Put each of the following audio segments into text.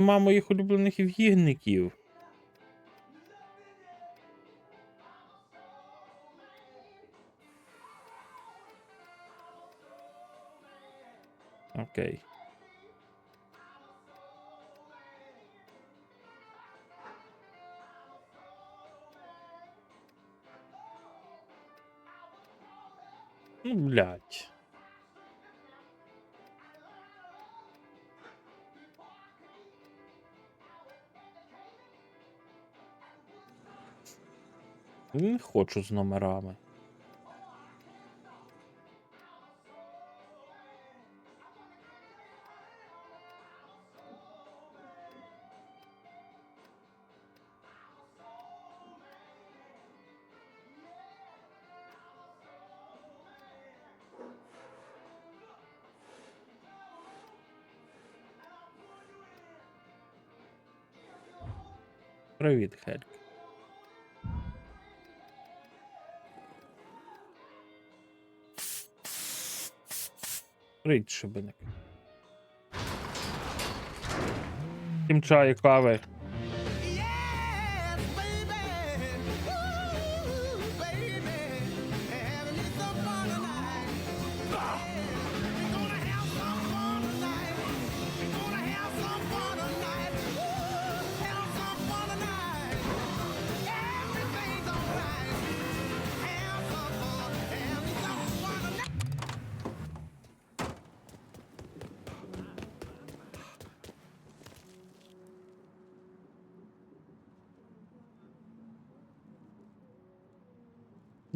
нема моїх улюблених в'їгників. Окей. Ну, блядь. Не хочу з номерами. Привіт, Хельк. Привіт, шибеник. Тім чаю, кави.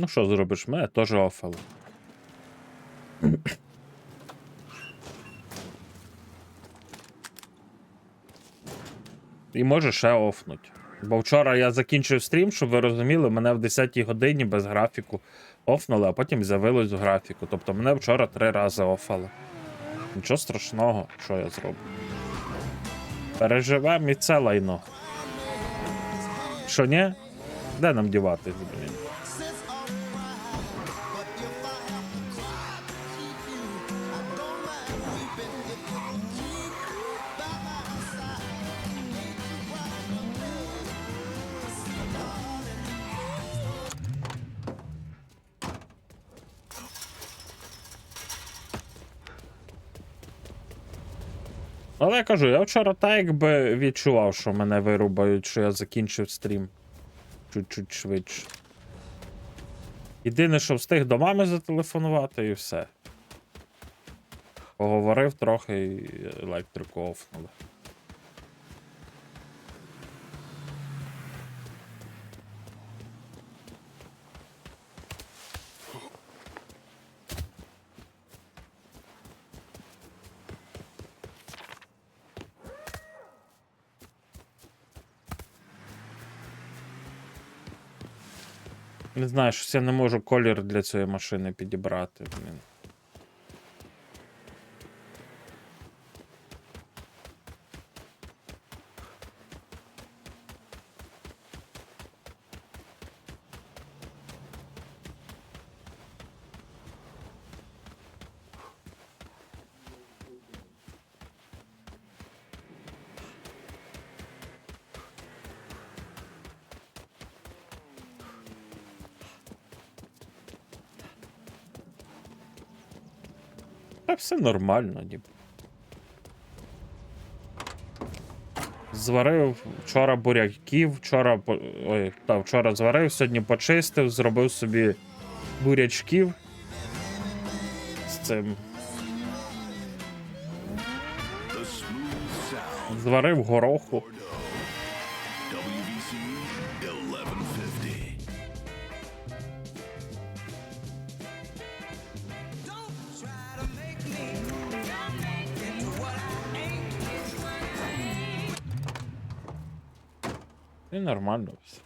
Ну що зробиш, мене теж офали. І може ще офнуть. Бо вчора я закінчив стрім, щоб ви розуміли, мене в 10-й годині без графіку офнули, а потім з'явилось в графіку. Тобто мене вчора 3 рази офали. Нічого страшного, що я зроблю. Переживемо і це лайно. Що ні? Де нам діватись, блін? Але я кажу, я вчора так якби відчував, що мене вирубають, що я закінчив стрім. Чуть-чуть швидше. Єдине, що встиг до мами зателефонувати і все. Поговорив трохи і електрику офнули. Не знаю, щось я не можу колір для цієї машини підібрати, блін. Та все нормально, ніби. Зварив вчора буряків, вчора зварив, сьогодні почистив, зробив собі бурячків з цим. Зварив гороху. І нормально все.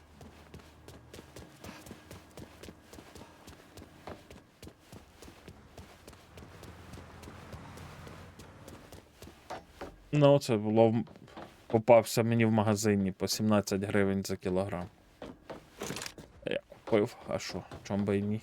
Ну, це було. Попався мені в магазині по 17 гривень за кілограм. Я купив, а що, чом би і ні.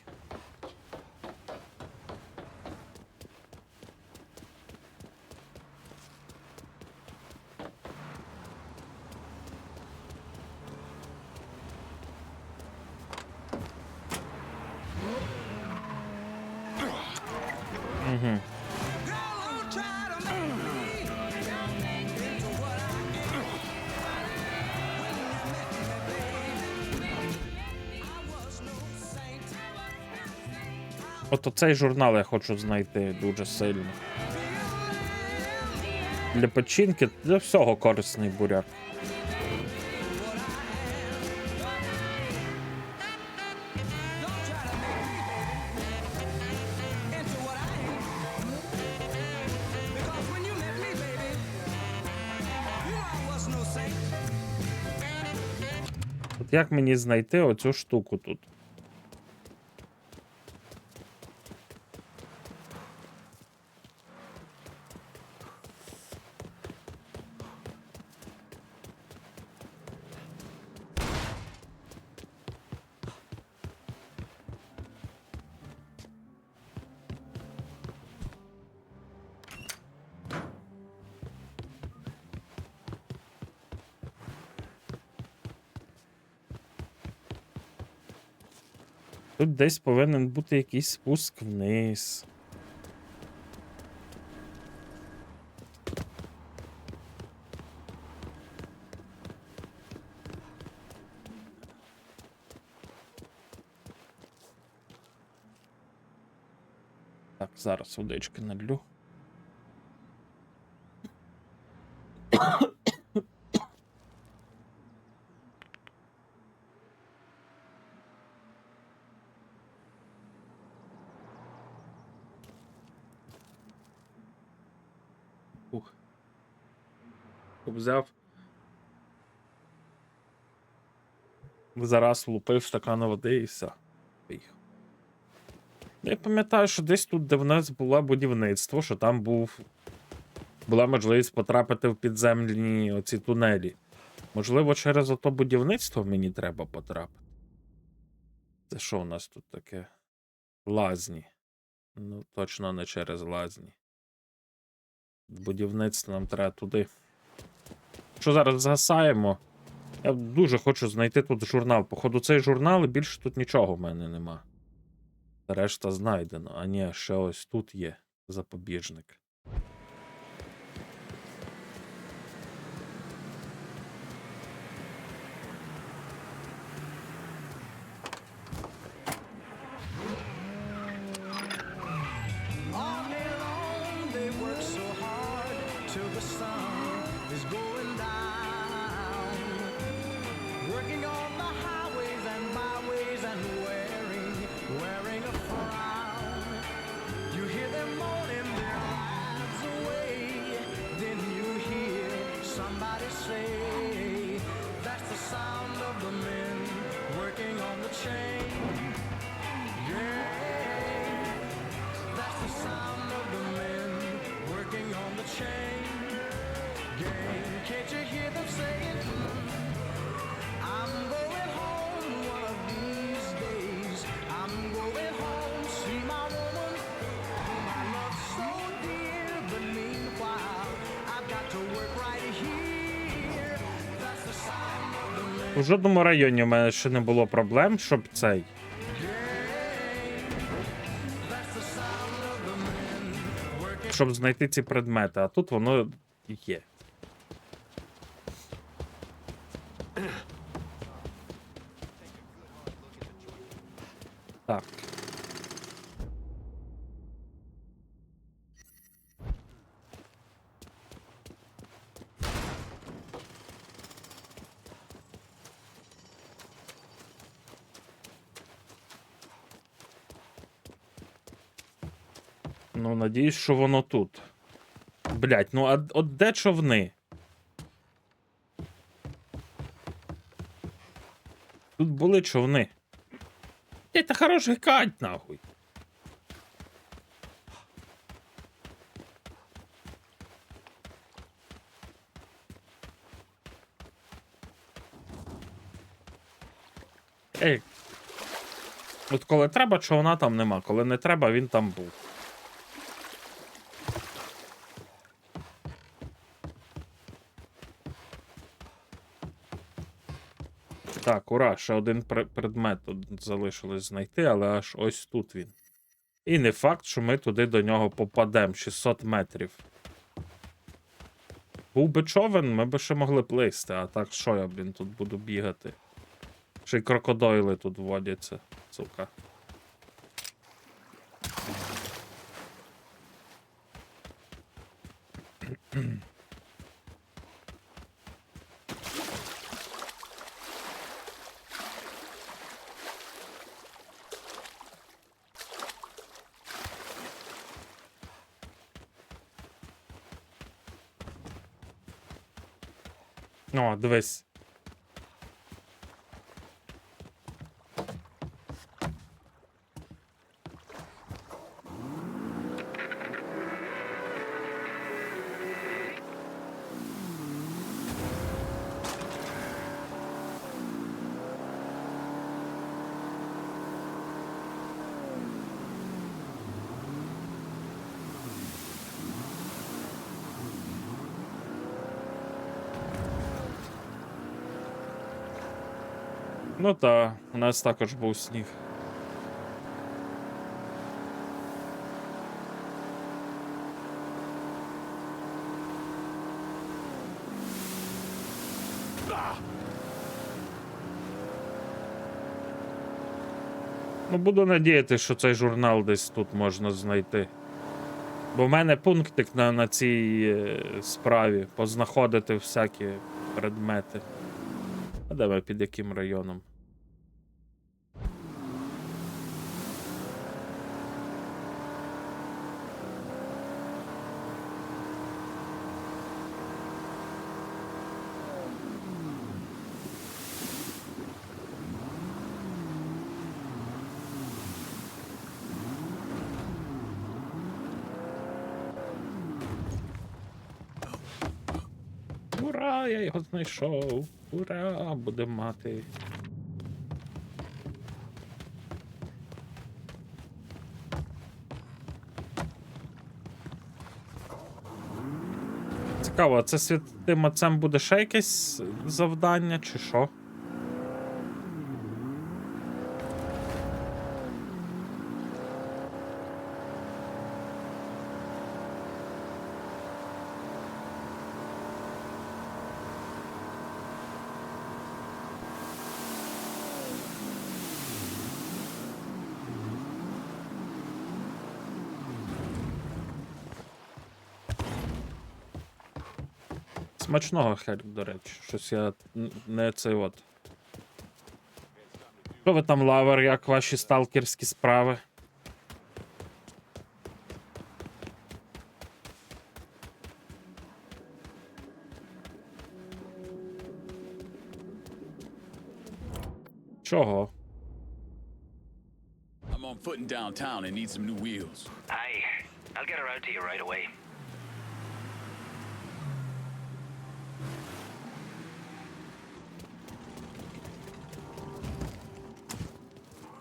От оцей журнал я хочу знайти дуже сильно. Для печінки, для всього корисний буряк. От як мені знайти оцю штуку тут? Тут десь повинен бути якийсь спуск вниз. Так, зараз водички налью. Ух. Взяв. Зараз влупив стакан води і все. Поїхав. Я пам'ятаю, що десь тут, де в нас було будівництво, що там була можливість потрапити в підземні оці тунелі. Можливо, через ото будівництво мені треба потрапити. Це що у нас тут таке? Лазні. Ну, точно не через лазні. Будівництво нам треба туди. Що зараз згасаємо? Я дуже хочу знайти тут журнал. Походу, цей журнал і більше тут нічого в мене нема. Решта знайдено. А ні, ще ось тут є запобіжник. У жодному районі у мене ще не було проблем, щоб цей. Щоб знайти ці предмети, а тут воно є. Так. Ну, надіюсь, що воно тут. Блять, ну а от де човни? Тут були човни. Та хорош гикать, нахуй. Ей. От коли треба, човна там нема. Коли не треба, він там був. Так, ура, ще один предмет тут залишилось знайти, але аж ось тут він. І не факт, що ми туди до нього попадемо. 600 метрів. Був би човен, ми би ще могли плисти, а так що я, блін, тут буду бігати? Ще й крокодойли тут водяться, сука. О, дивись. Ну так, у нас також був сніг. Ну, буду надіятися, що цей журнал десь тут можна знайти. Бо в мене пунктик на цій справі познаходити всякі предмети. А де ми під яким районом? Ура, я його знайшов! Ура, будемо мати. Цікаво, а це святим отцем буде ще якесь завдання, чи що? Смачного, Хель, до речі. Щось я не цей от. Що ви там, лавер, як ваші сталкерські справи? Чого? I'm on foot in downtown and need some new wheels. Aye, I'll get her out to you right away.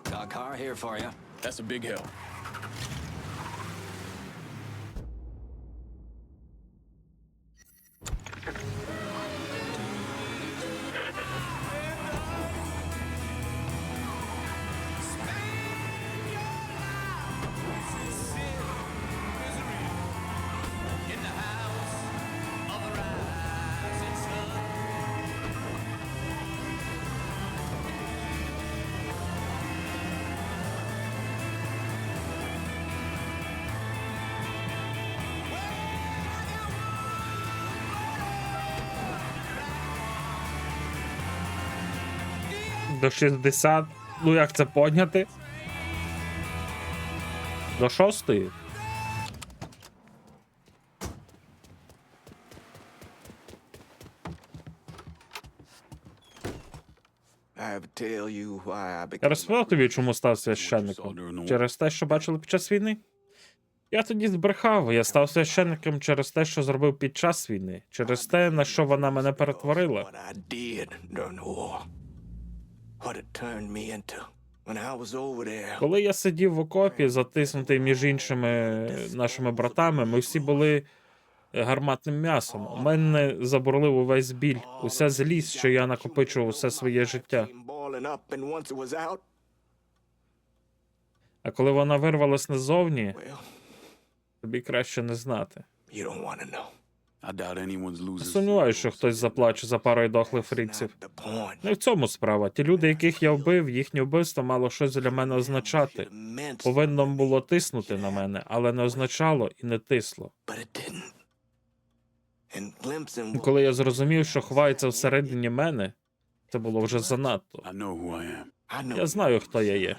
Got a car here for you. That's a big help. До 60. Ну як це подняти? До 6? Я розповідав тобі, чому став священником? Через те, що бачили під час війни? Я тоді збрехав, я став священником через те, що зробив під час війни, через те, на що вона мене перетворила. What I did during the war. What it turned me into. When I was over there. Коли я сидів в окопі, затиснутий між іншими нашими братами, ми всі були гарматним м'ясом. У мене заборлив увесь біль, уся злість, що я накопичував усе своє життя. Came boiling up, and once it was out, А коли вона вирвалась назовні, well, тобі краще не знати. you don't want to know. I doubt anyone's losing. Сумніваюся, що хтось заплаче за парою дохлих фріців. Not the point. Не в цьому справа. Ті люди, яких я вбив, їхнє вбивство мало щось для мене означати. Should have meant, Повинно було тиснути на мене, але не означало і не тисло. but it didn't. And glimpsing І what коли я зрозумів, що ховається всередині мене, це було вже занадто. I know who I am. I know Я знаю, хто я є.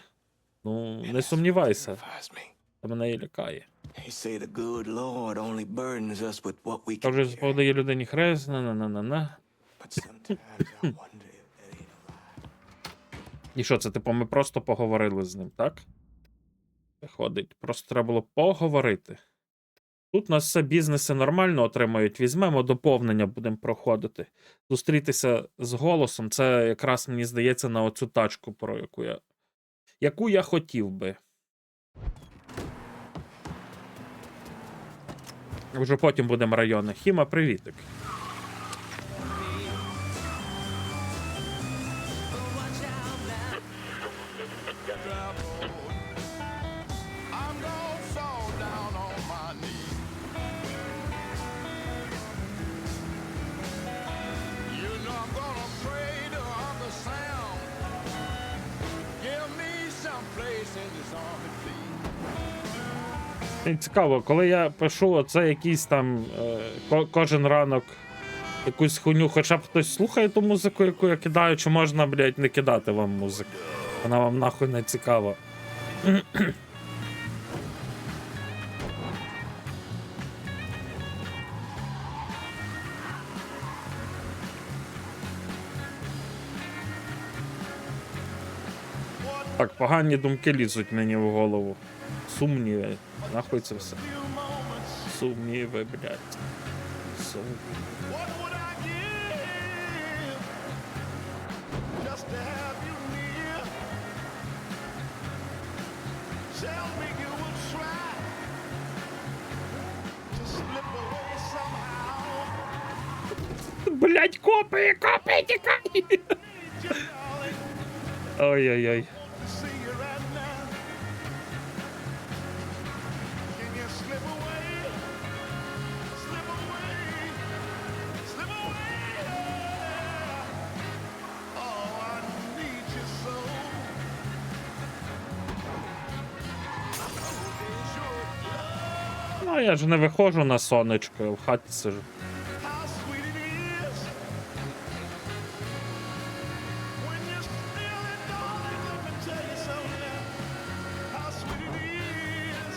Ну, не сумнівайся, terrifies me. це мене і лякає. They say the good Lord only burdens us with what we can Каже, carry. подає людині хрест, на-на-на-на-на. But sometimes I wonder if that ain't a lie. І що це, типу, ми просто поговорили з ним, так? Виходить, просто треба було поговорити. Тут у нас все бізнеси нормально отримають. Візьмемо доповнення, будемо проходити. Зустрітися з голосом, це якраз, мені здається, на оцю тачку, про яку я хотів би. Вже потім будемо райони. Хіма, привітик. I'm gonna fall down on my knees. You know I'm gonna pray to the sound. Give me some place in this army, please. Цікаво, коли я пишу оце якийсь там кожен ранок якусь хуйню, хоча б хтось слухає ту музику, яку я кидаю, чи можна, блядь, не кидати вам музику? Вона вам нахуй не цікава. Так, погані думки лізуть мені в голову. Сумніви. Нахуй це все. Сумніви, блядь. What would I give just to have you near? Tell me you would try to slip away somehow. Блядь, копи, тікай! Ой-ой-ой. See you right now. Can you slip away? Slip away. Slip away. Oh, I need you so. Is your love Ну, я ж не виходжу на сонечко, я в хаті сижу. how sweet it is when you're still in darling. Let me tell you something now. How sweet it is.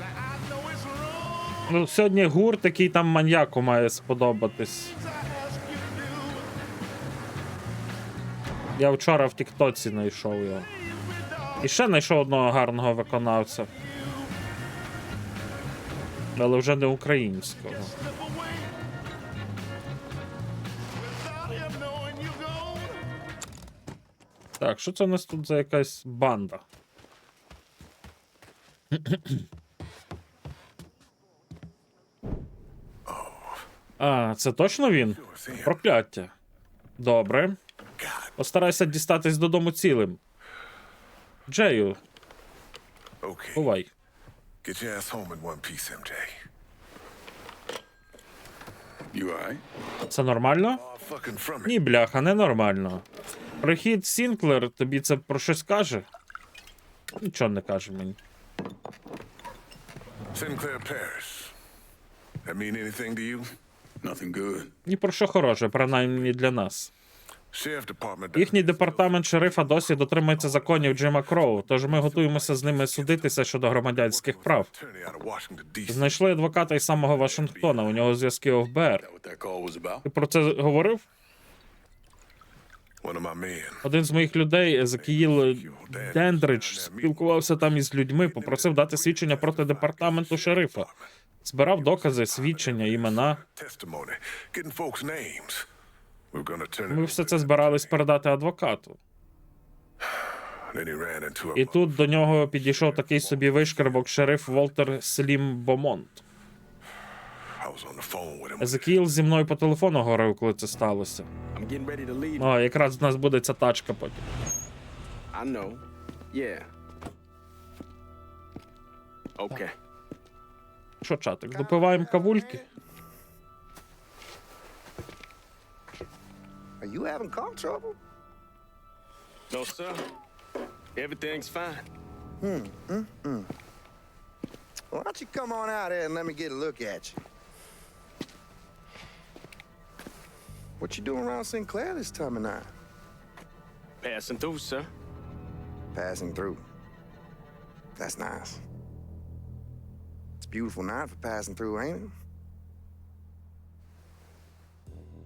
Now I know it's wrong. Ну, сьогодні гурт, який там маньяку має сподобатись. I ask you to do. Я вчора в Тіктоці знайшов його. І ще знайшов одного гарного виконавця. Але вже не українського. Slip away without him knowing you gone. Так, що це у нас тут за якась банда? А, це точно він? Прокляття. Добре. Постарайся дістатись додому цілим. Джею, Okay, бувай. get your ass home in one piece, MJ. You alright? Це нормально? Far fucking from it. Ні, бляха, не нормально. Прихід Сінклер тобі це про щось каже? Нічого не каже мені. Sinclair Parish. That mean anything to you? Nothing good. Ні про що хороше, принаймні для нас. Sheriff Department. Їхній департамент шерифа досі дотримується законів Джима Кроу, тож ми готуємося з ними судитися щодо громадянських прав. Attorney out of Washington, D.C. Знайшли адвоката із самого Вашингтона, у нього зв'язки у ФБР. That what that call was about? Ти про це говорив? One of my men. Один з моїх людей, Езекіїл Дендридж, спілкувався там із людьми, попросив дати свідчення проти департаменту шерифа. Збирав докази, свідчення, імена. Testimony. Getting folks' names. We're gonna turn Ми it все over. це збирались передати адвокату. Then he ran into І a тут до нього підійшов такий собі вишкербок шериф Волтер Слім Бомонт. I was on the phone with him. Езекіїл зі мною по телефону говорив, коли це сталося. I'm getting ready to leave. О, якраз в нас буде ця тачка потім. I know. Yeah. Okay. Що, чатик, допиваємо кавульки? Are you having car trouble? No, sir. Everything's fine. Why don't you come on out here and let me get a look at you? What you doing around Sinclair this time of night? Passing through, sir. Passing through. That's nice. It's a beautiful night for passing through, ain't it?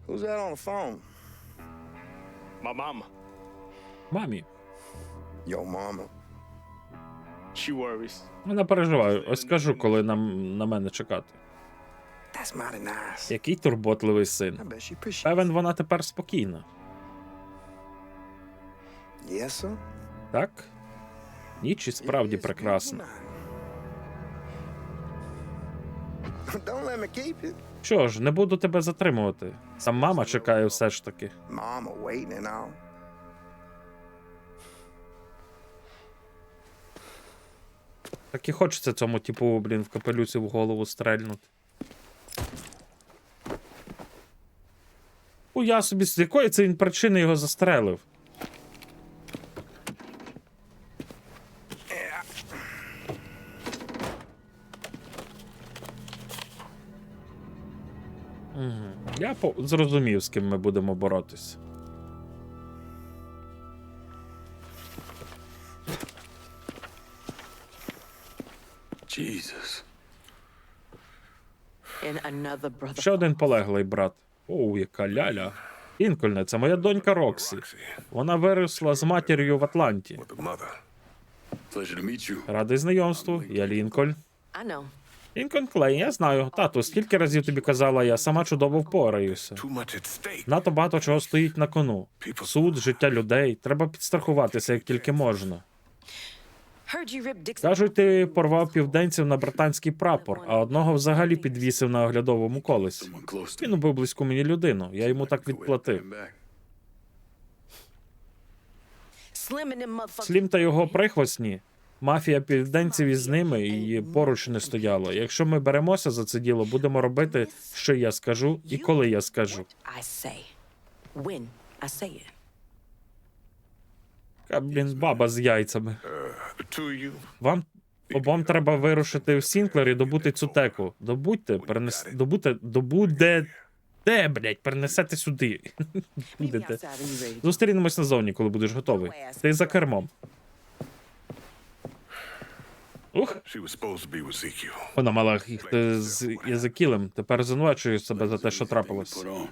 Who's that on the phone? My mama. Мамі. Yo, mama. She worries. Вона переживає. Ось скажу, коли нам на мене чекати. That's mighty nice. Який турботливий син. I bet she appreciates Певен, вона тепер спокійна. it. Yes, sir. Так? Ніч і справді It is прекрасна. good tonight. Don't let me keep it. Що ж, не буду тебе затримувати. Там мама чекає все ж таки. Mama waiting and all. Так і хочеться цьому типу, блін, в капелюсі в голову стрельнути. Я собі, з якої це він причини його застрелив? Я зрозумів, з ким ми будемо боротися. Jesus. And another brother. Ще один полеглий брат. Оу, яка ляля. Лінкольне, це моя донька Роксі. Вона виросла з матір'ю в Атланті. With the mother. Pleasure to meet you. Радий знайомству, я Лінкольн. I know. Лінкольн Клей, я знаю. Тату, скільки разів тобі казала, я сама чудово впораюся. Too much at stake. Надто багато чого стоїть на кону. Суд, життя людей. Треба підстрахуватися, як тільки можна. Heard you ripped Dixon. Кажуть, ти порвав південців на британський прапор, а одного взагалі підвісив на оглядовому колесі. Someone close to Він убив близьку мені людину. Я йому так відплатив. Come back. Slim and them motherfuckers. Слім та його прихвостні. Мафія південців із ними і поруч не стояла. Якщо ми беремося за це діло, будемо робити, що я скажу і коли я скажу. I say. When I say it. Блін, баба з яйцями. The two of you. Вам обом треба вирушити в Сінклер і добути цю теку. Добудьте, добуде. Де, блять, перенесете сюди. Meet me Будете. outside when you're ready. Зустрінемось назовні, коли будеш готовий. Ти за кермом. Ух, She was supposed to be with Ezekiel. вона мала їхати з Єзекілем. Тепер звинувачую себе за те, що трапилось. Put on.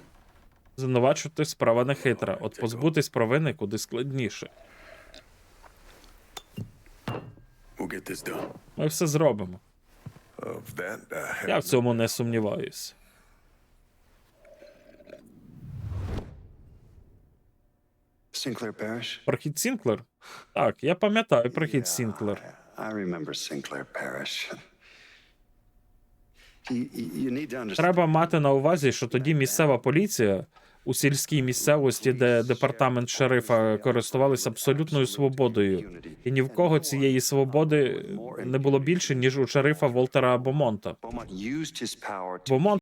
Звинувачувати справа не хитра. От позбутись провини куди складніше. We'll get this done. Ми все зробимо. Of that, I Я have в цьому не сумніваюсь. Sinclair Parish? Прохід Сінклер? Так, я пам'ятаю прохід Сінклер. I remember Sinclair Parish. You need to understand. Треба мати на увазі, що тоді місцева поліція у сільській місцевості, де департамент шерифа користувалися абсолютною свободою, і ні в кого цієї свободи не було більше, ніж у шерифа Волтера Бомонта. Beaumont used his power to Бомонт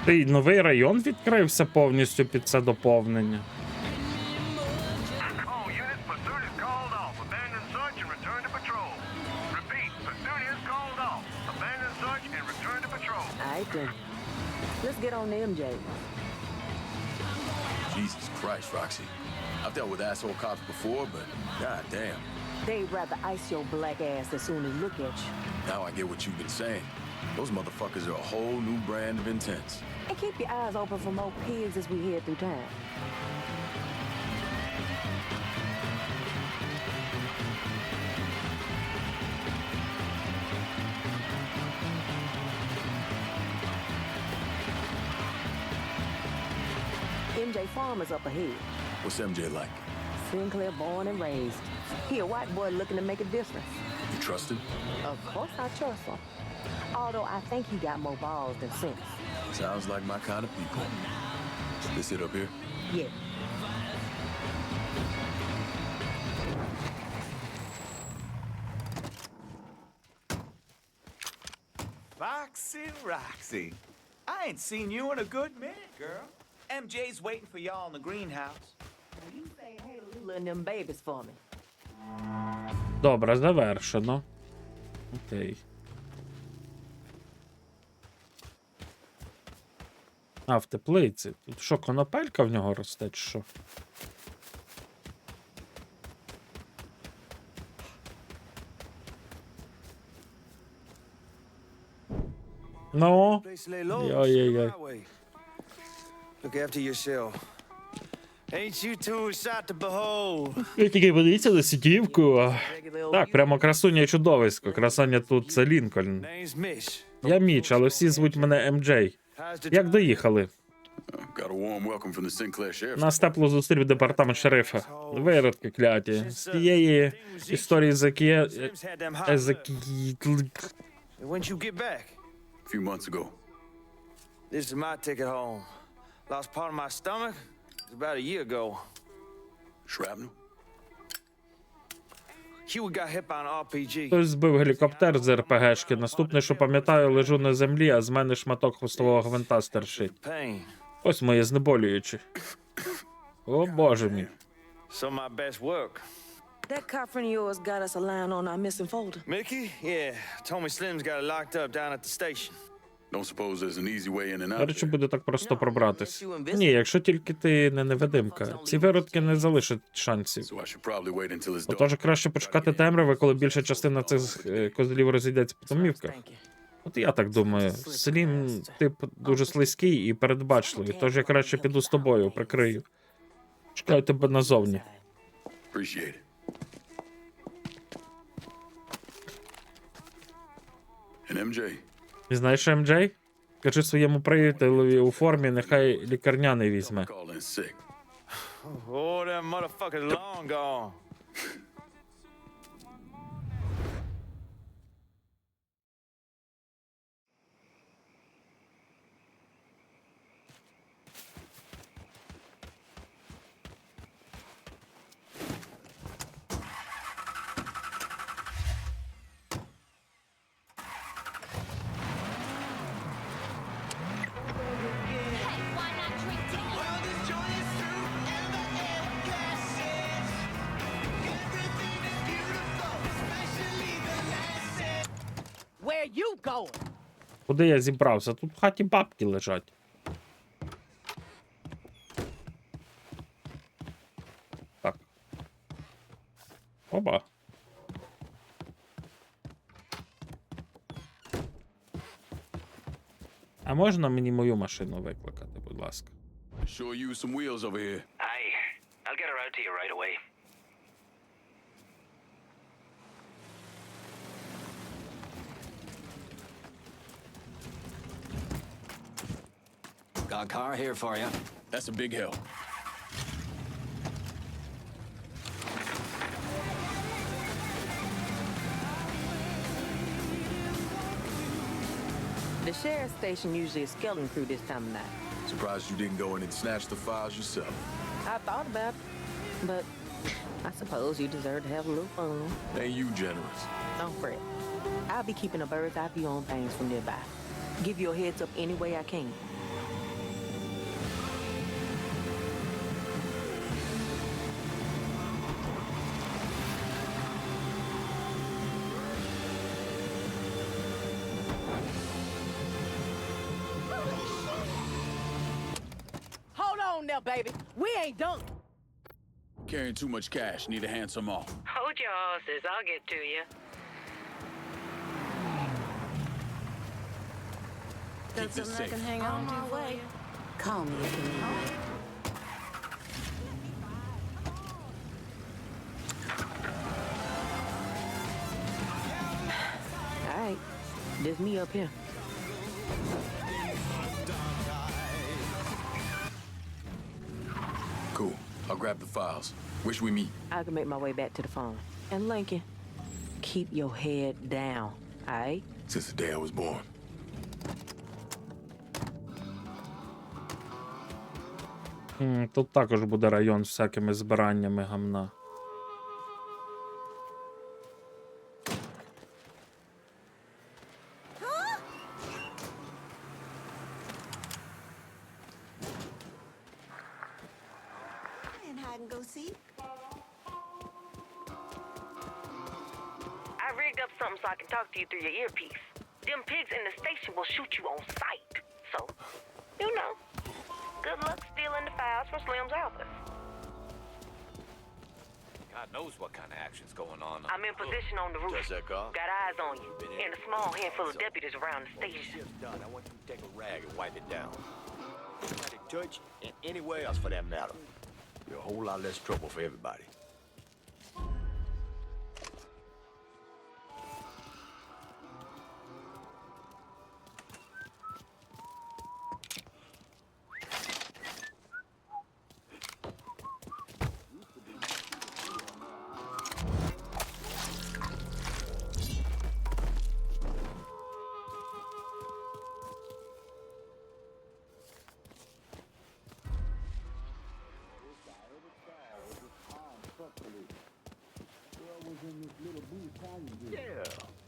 Ти новий район відкрився повністю під це доповнення. All units, pursuit is called off. Abandon search and return to patrol. Repeat, pursuit is called off. Abandon search and return to patrol. All right, then. Let's get on the MJ. Jesus Christ, Roxy. I've dealt with asshole cops before, but goddamn. They'd rather ice your black ass as soon as look at you. Now I get what you've been saying. Those motherfuckers are a whole new brand of intense. And keep your eyes open for more pigs as we head through town. MJ Farm is up ahead. What's MJ like? Sinclair born and raised. He a white boy looking to make a difference. You trust him? Of course I trust him. Although I think he got more balls than sense. Sounds like my kind of people. This it up here? Yeah. Roxy. I ain't seen you in a good minute, girl. MJ's waiting for y'all in the greenhouse. You say hey to Lula and them babies for me. Добре, завершено. Окей. А, в теплиці. Тут що, конопелька в нього росте, чи що? Ну, йой-йой-йой. Look after yourself. Ain't you two a sight to behold? Ви тільки подивіться на сидівку. Так, прямо красуня і чудовисько. Красання тут це Лінкольн. Name's Mish. Я Міч, але всі звуть мене МД. Як доїхали? Got a warm welcome from the Sinclair Sheriff. Нас тепло зустрів департамент шерифа. Виродки кляті. З тієї історії Sims had them hot lips. Езекі... When'd you get back? A few months ago. This is my ticket home. Lost part of my stomach. It was about a year ago. Shrapnel? Hewitt got hit by an RPG. Хтось збив гелікоптер з РПГшки. Наступне, що пам'ятаю, лежу на землі, а з мене шматок хвостового гвинта стерчить. Pain. Ось моє знеболююче. О, боже мій. Some of my best work. That cop friend of yours got us a line on our missing folder. Mickey? Yeah. Told me Slim's got it locked up down at the station. Don't suppose there's an easy way in and До out речі, there. буде так просто пробратись. Ні, якщо тільки ти не невидимка. Ці виродки не залишать шансів. So I should probably wait until it's dark. Отож, краще почекати темряви, коли більша частина цих козлів розійдеться по домівках. От я так думаю. Слім, тип, дуже слизький і передбачливий, тож я краще піду з тобою, прикрию. Чекаю тебе назовні. Appreciate it. And MJ, І знаєш, МД? Кажи своєму приятелеві у формі, нехай лікарняний візьме. call in sick. Oh, them motherfuckers long gone. Where you going? Куди я зібрався? Тут в хаті бабки лежать. Так. Оба. А можна мені мою машину викликати, будь ласка? Sure use some wheels over here. Aye. I'll get her out to you right away. Got a car here for you. That's a big help. The sheriff's station usually a skeleton crew this time of night. Surprised you didn't go in and snatch the files yourself. I thought about it, but I suppose you deserve to have a little fun. Ain't you generous? Don't fret. I'll be keeping a bird's eye view on things from nearby. Give you a heads up any way I can. baby. We ain't done. Carrying too much cash. Need to hand some off. Hold your horses. I'll get to you. Keep this safe. hang on my way. Call me if you need me. All right, this me up here. Cool. I'll grab the files. Where should we meet? I can make my way back to the phone. And Lincoln, keep your head down, all right? Since the day I was born. Тут також буде район з всякими збираннями гамна. And hide and go seek. I rigged up something so I can talk to you through your earpiece. Them pigs in the station will shoot you on sight. So, you know, good luck stealing the files from Slim's office. God knows what kind of action's going on. I'm in position on the roof. Does that car? Got eyes on you. And a small handful of deputies around the station. Shift's done. I want you to take a rag and wipe it down. At the church and anywhere else for that matter. You're a whole lot less trouble for everybody. Yeah,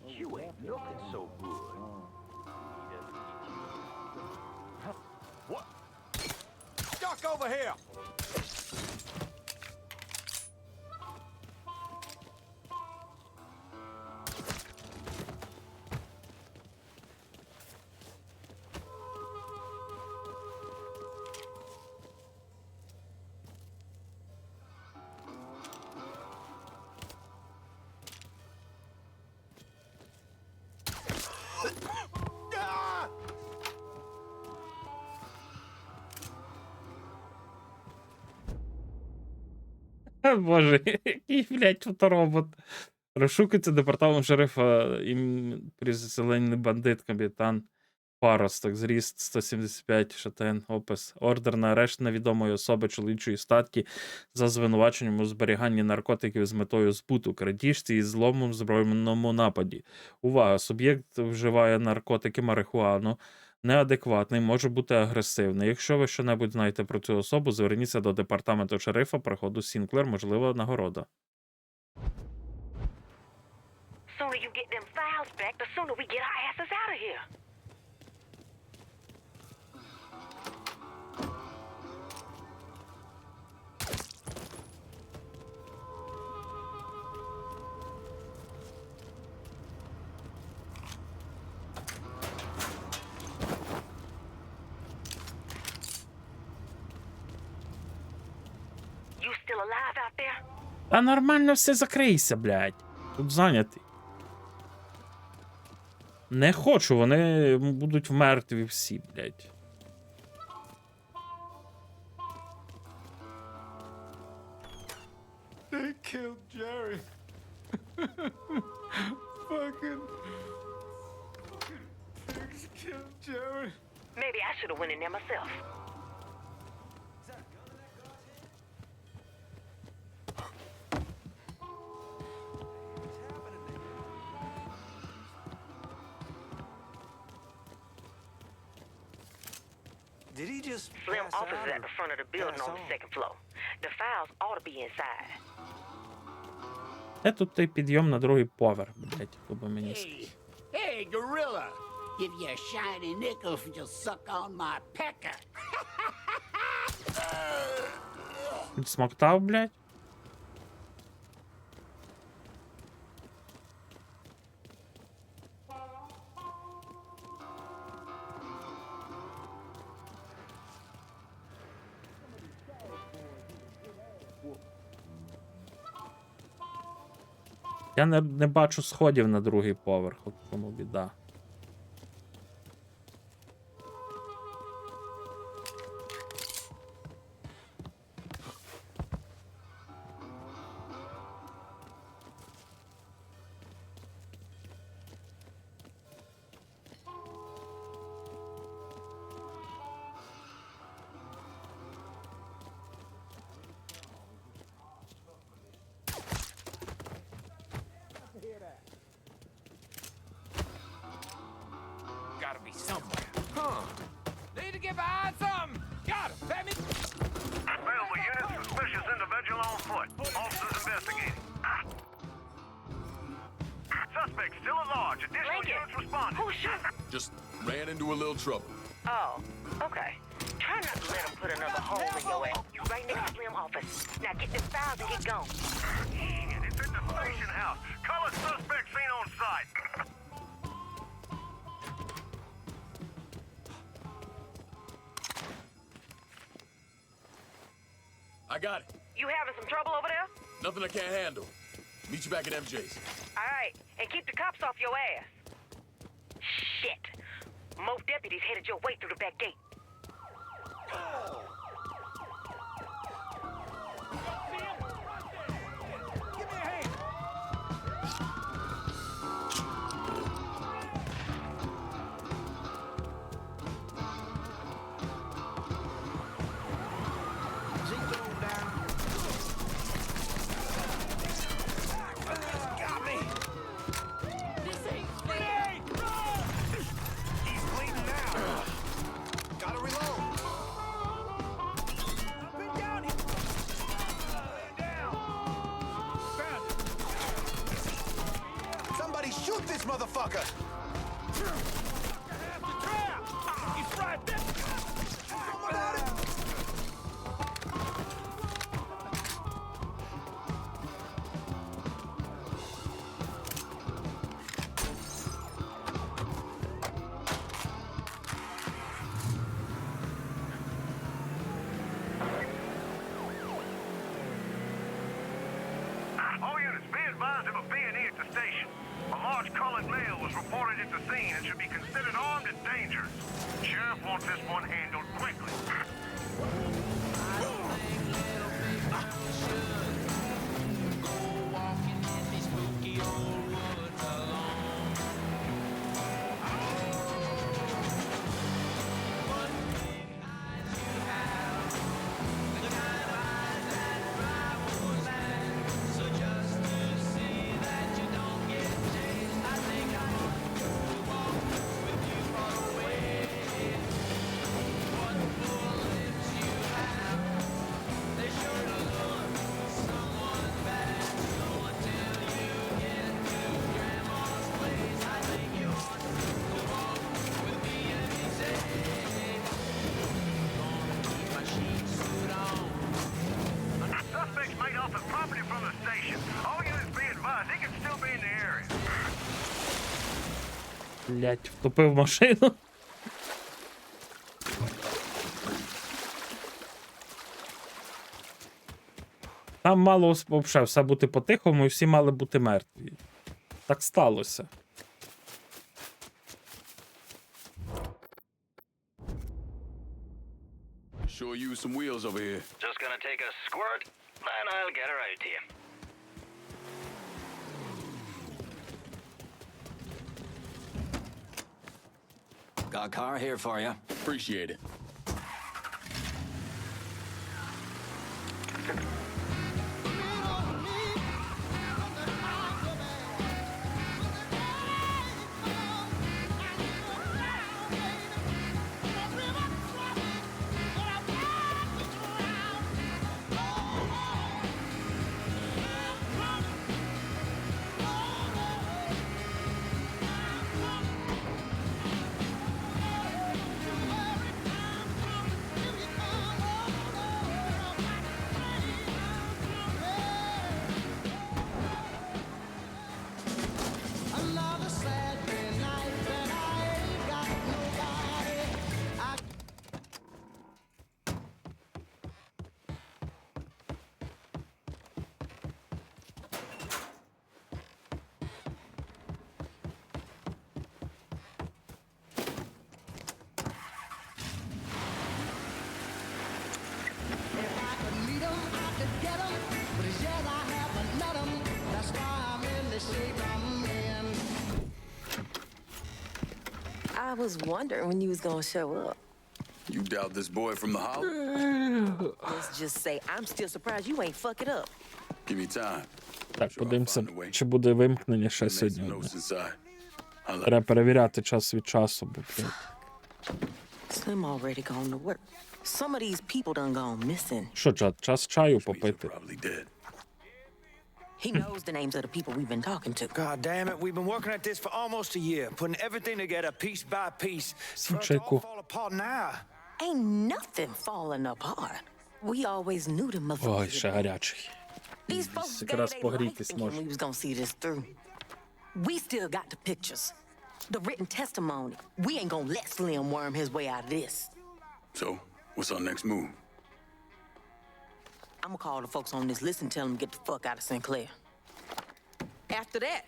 you ain't looking so good. What? Duck over here! Боже, який, блядь, фоторобот. Розшукується департамент шерифа призелений бандит, капітан Паросток, зріст 175, шатен, опис. Ордер на арешт невідомої особи чоловічої статки за звинуваченням у зберіганні наркотиків з метою збуту, крадіжці і зломом в збройному нападі. Увага! Суб'єкт вживає наркотики, марихуану, неадекватний, може бути агресивний. Якщо ви що-небудь знаєте про цю особу, зверніться до департаменту шерифа приходу Сінклер, можливо, нагорода. Sooner you get them files back, the sooner we get our asses out of here. You still alive out there? Та нормально все, закрийся, блядь. Тут зайнятий. Не хочу, вони будуть мертві всі, блядь. They killed Jerry. Fucking pigs killed Jerry. Maybe I should have went in there myself. Did he just Slim pass office out is or at the front of the building pass on the on? second floor. The files ought to be inside. Де тут той підйом на другий поверх, блядь, хто би мені сказав. Hey, gorilla! Give you a shiny nickel if you'll suck on my pecker. Підсмоктав, блядь? Я не бачу сходів на другий поверх, от в тому біда. Gotta be somewhere. Huh. Need to give eyes something. Got him. Let me. Available unit, suspicious individual on foot. Officers investigating. Suspect still at large. Additional Lincoln, units responding. who shooting? Just ran into a little trouble. Oh, okay. Try not to let him put another hole in your ass. You right next to Slim office. Now get this files and get gone. It's in the station house. Color suspect seen on site. I got it. You having some trouble over there? Nothing I can't handle. Meet you back at MJ's. All right, and keep the cops off your ass. Shit. Most deputies headed your way through the back gate. Gotta reload. Somebody shoot this motherfucker! All units, be advised of a B&E at the station. A large colored male was reported at the scene and should be considered armed and dangerous. Sheriff wants this one handled quickly. Suspects made off with property from the station. All units be advised, he could still be in the area. Блять, втопив машину. Там мало взагалі все бути по-тихому і всі мали бути мертві. Так сталося. Sure use some wheels over here. Just gonna take a squirt, and I'll get her out to you. Got a car here for you. Appreciate it. I was wondering when you was gonna show up. You doubt this boy from the holler? Let's just say I'm still surprised you ain't fuck it up. Give me time. Так, подивимося, чи буде вимкнення ще Make some сьогодні. notes inside. I'll let Треба перевіряти час від часу, бо Slim already gone to work. Some of these people done gone missing. що, час чаю попити. probably dead. He knows the names of the people we've been talking to. God damn it, we've been working at this for almost a year, putting everything together piece by piece. For it to all Чайку. fall apart now. Ain't nothing falling apart. We always knew them Ой, motherfuckers. ще гарячий. These folks gave Якраз their life погрітись thinking може. we was gonna see this through. We still got the pictures, the written testimony. We ain't gonna let Slim worm his way out of this. So, what's our next move? I'm gonna call the folks on this list and tell them to get the fuck out of Sinclair. After that,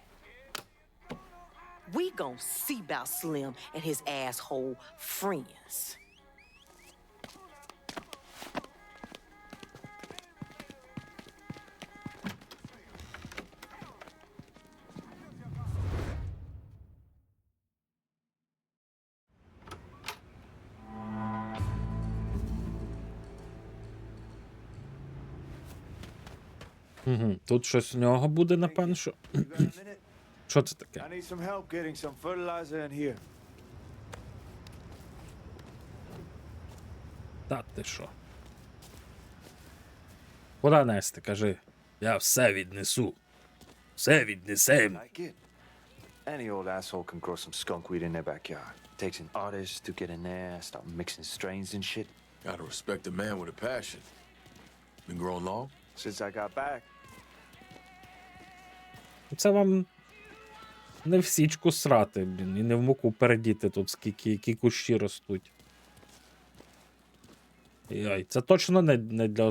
we gonna see about Slim and his asshole friends. Угу. Тут щось у нього буде, напевно, що. Що це таке? I need some help getting some fertilizer in here. Та ти що? Куди нести, кажи. Я все віднесу. Все віднесем. Like it. Any old asshole can grow some skunk weed in their backyard. Takes an artist to get in there, start mixing strains and shit. Gotta respect a man with a passion. Been growing long? Since I got back. Це вам не в січку срати, блін, і не в муку передіти тут, скільки, які кущі ростуть. Йой, це точно не для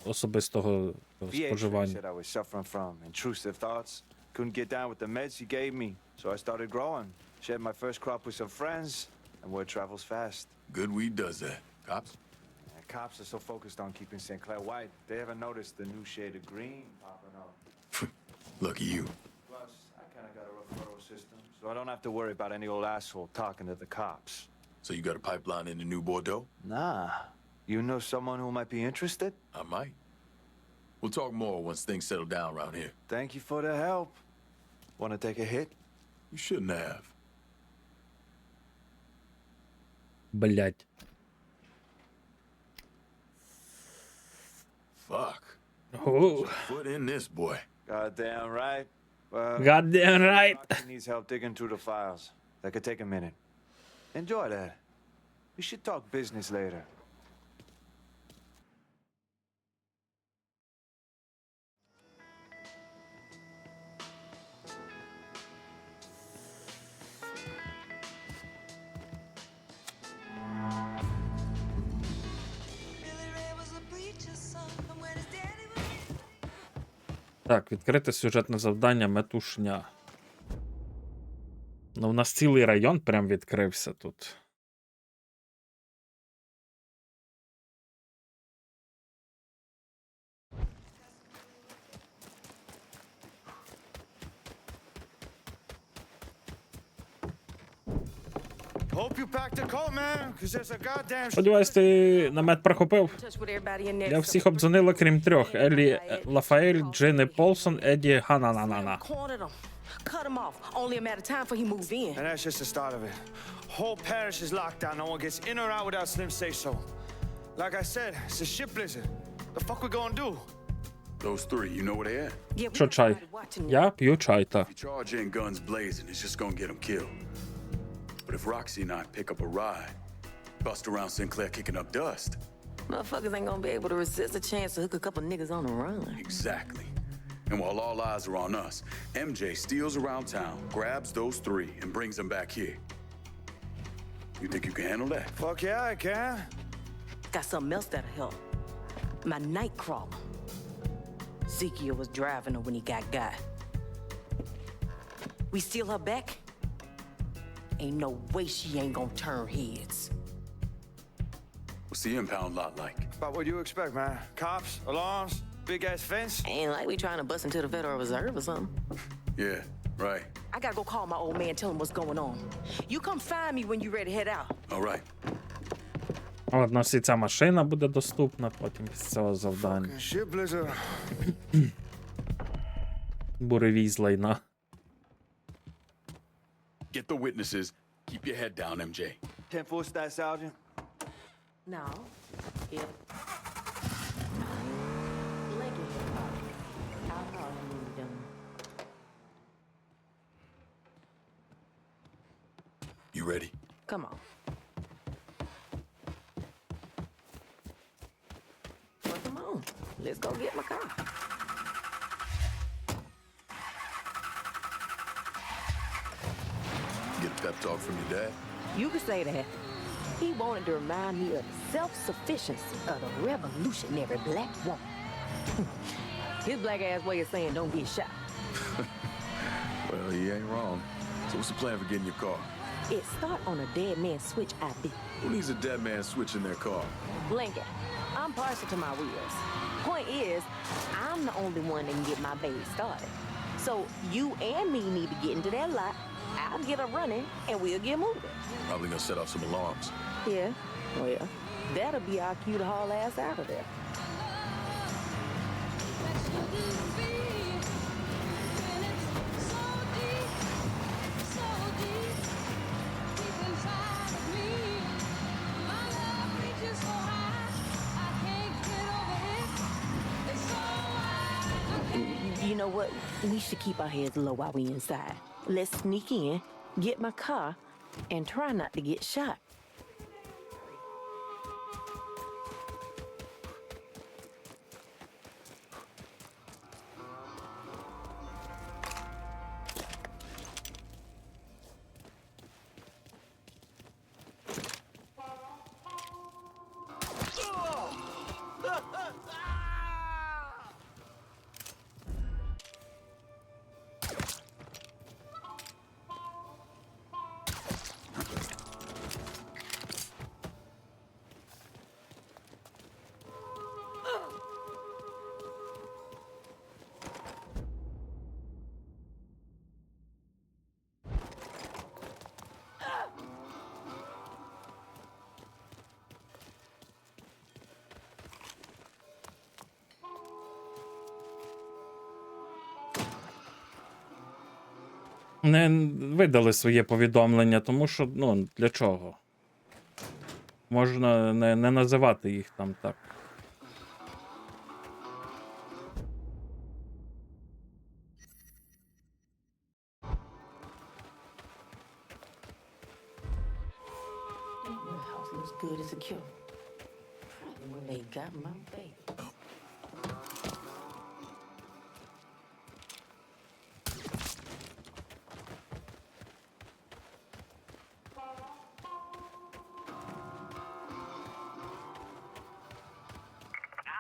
особистого VH споживання. said I was suffering from intrusive thoughts. Couldn't get down with the meds he gave me, so I started growing. Shared my first crop with some friends, and word travels fast. Good weed does that. Cops? And cops are so focused on keeping Sinclair white, they haven't noticed the new shade of green popping up. Lucky you. Plus, I kind of got a referral system, so I don't have to worry about any old asshole talking to the cops. So you got a pipeline into New Bordeaux? Nah. You know someone who might be interested? I might. We'll talk more once things settle down around here. Thank you for the help. Want to take a hit? You shouldn't have. Блять. Fuck. Oh. Foot in this boy. Goddamn right. Well, Goddamn right. Rocky needs help digging through the files. That could take a minute. Enjoy that. We should talk business later. Так, відкрите сюжетне завдання метушня. Ну, у нас цілий район прям відкрився тут. Hope you packed a coat, man, because there's a goddamn... Сподіваюсь, ти намет прихопив? Touch with everybody in there. Я всіх обдзвонила, крім трьох. Елі Лафаель, Джинни Полсон, Еді Ханананана. Cornered him. Cut him off. Only a matter of time before he moves in. And that's just the start of it. Whole parish is locked down. No one gets in or out without Slim say so. Like I said, it's a ship blizzard. The fuck we gonna do? Those three, you know where they at? Yeah, we Що got чай? somebody watching you. Я п'ю чай, та. If you charge in guns blazing, it's just gonna get them killed. But if Roxy and I pick up a ride, bust around Sinclair kicking up dust. Motherfuckers ain't gonna be able to resist a chance to hook a couple niggas on the run. Exactly. And while all eyes are on us, MJ steals around town, grabs those three, and brings them back here. You think you can handle that? Fuck yeah, I can. Got something else that'll help. My night crawler. Ezekiel was driving her when he got. We steal her back? Ain't no way she ain't gonna turn heads. Well, What's the impound lot like? About what you expect, man. Cops, alarms, big-ass fence. Ain't like we trying to bust into the Federal Reserve or something. Yeah, right. I gotta go call my old man, tell him what's going on. You come find me when you ready to head out. All right. От, у нас і ця машина буде доступна потім з цього завдання. Shit blizzard. Буревій з лайна. Get the witnesses. Keep your head down, MJ. 10-4 stat, Sergeant. No. If Blakey had called me, I'll call him when we're done. You ready? Come on. Well, come on. Let's go get my car. Get a pep talk from your dad? You could say that. He wanted to remind me of the self-sufficiency of the revolutionary black woman. His black-ass way of saying don't get shot. Well, he ain't wrong. So what's the plan for getting your car? It start on a dead man switch IB. Who needs a dead man switching their car? Lincoln, I'm partial to my wheels. Point is, I'm the only one that can get my baby started. So you and me need to get into that lot. I'll get her running, and we'll get moving. Probably gonna set off some alarms. Yeah, well, that'll be our cue to haul ass out of there. You know what? We should keep our heads low while we inside. Let's sneak in, get my car, and try not to get shot. Не видали своє повідомлення, тому що, ну, для чого? Можна не називати їх там так. The house looks good and secure. Probably where they got my baby.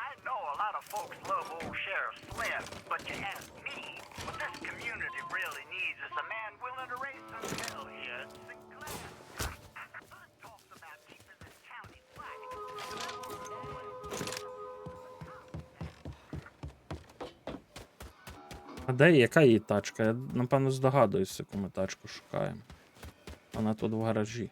I know a lot of folks love old Sheriff Slim, but you ask me, what this community really needs is a man willing to raise some hell here at Sinclair. Talks about keeping this county black. А де яка її тачка? Я, напевно, здогадуюсь, яку ми тачку шукаємо. Вона тут в гаражі.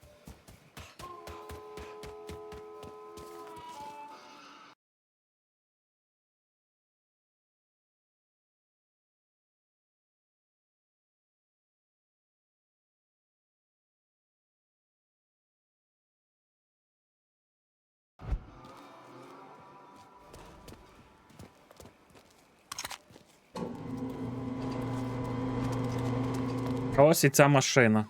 А ось і ця машина.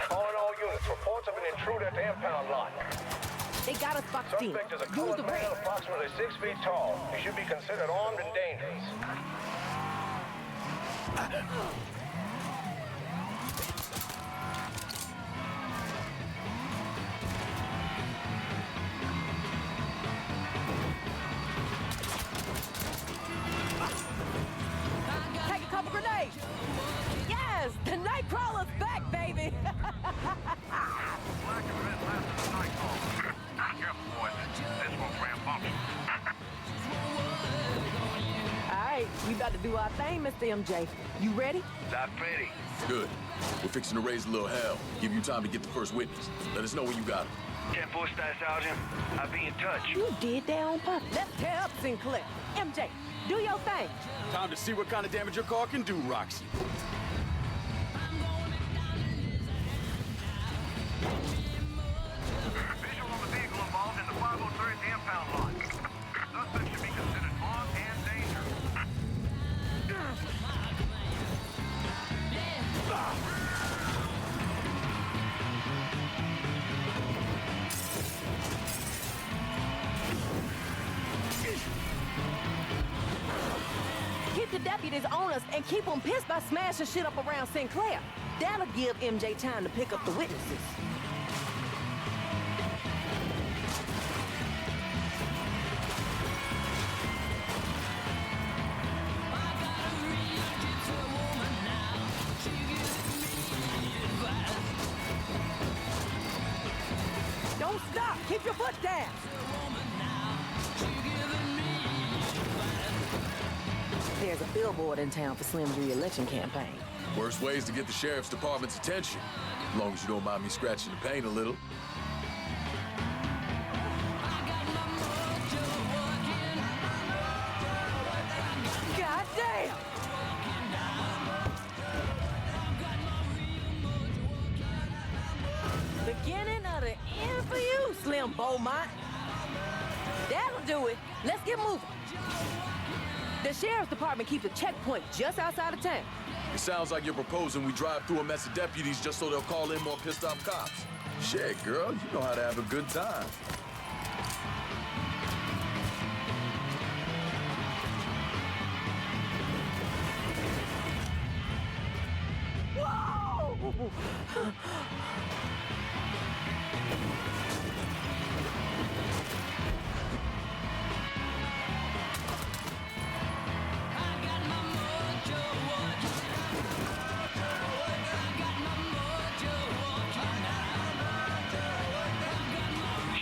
Calling all units. Reports of an intruder at the impound lot. They got us boxed in. Suspect is a Use colored the male ramp. approximately 6 feet tall. He should be considered armed and dangerous. Take a couple grenades. Yes, the Nightcrawler's back, baby. got to do our thing, Mr. MJ. You ready? Not pretty. Good. We're fixing to raise a little hell. Give you time to get the first witness. Let us know when you got him. 10-4 style, Sergeant. I'll be in touch. You did that on purpose. Let's tear up Sinclair. MJ, do your thing. Time to see what kind of damage your car can do, Roxy. Visual on the vehicle involved in the 503 at the impound lot. Suspect should be considered armed and dangerous. Keep the deputies on us and keep them pissed by smashing shit up around Sinclair. That'll give MJ time to pick up the witnesses. Don't stop. Keep your foot down. There's a billboard in town for Slim's re-election campaign. Worst ways to get the sheriff's department's attention. As long as you don't mind me scratching the paint a little. God damn! Beginning of the end for you, Slim Beaumont. That'll do it. Let's get moving. The sheriff's department keeps a checkpoint just outside of town. It sounds like you're proposing we drive through a mess of deputies just so they'll call in more pissed off cops. Shit, girl, you know how to have a good time. Whoa!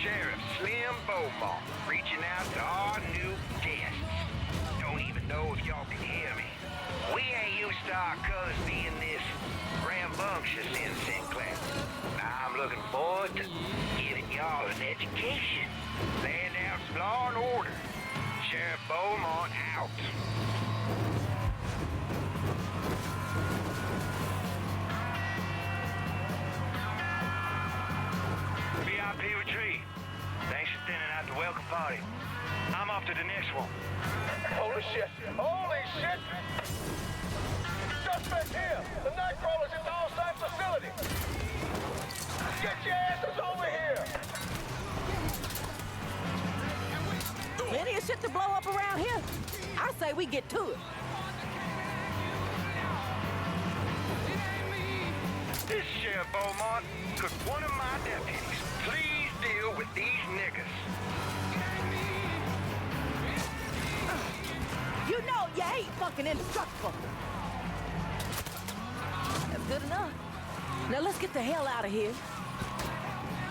Sheriff Slim Beaumont, reaching out to our new guests. Don't even know if y'all can hear me. We ain't used to our colors being this rambunctious in Sinclair. I'm looking forward to giving y'all an education. Laying down some law and order. Sheriff Beaumont out. VIP retreat. Thanks for thinning out the welcome party. I'm off to the next one. Holy shit! Holy shit! Suspect here! The Nightcrawler's at the on-site facility! Get your asses over here! Plenty of shit to blow up around here. I say we get to it. This is Sheriff Beaumont. Could one of my deputies please deal with these niggas? You know you ain't fucking indestructible. That's good enough. Now let's get the hell out of here.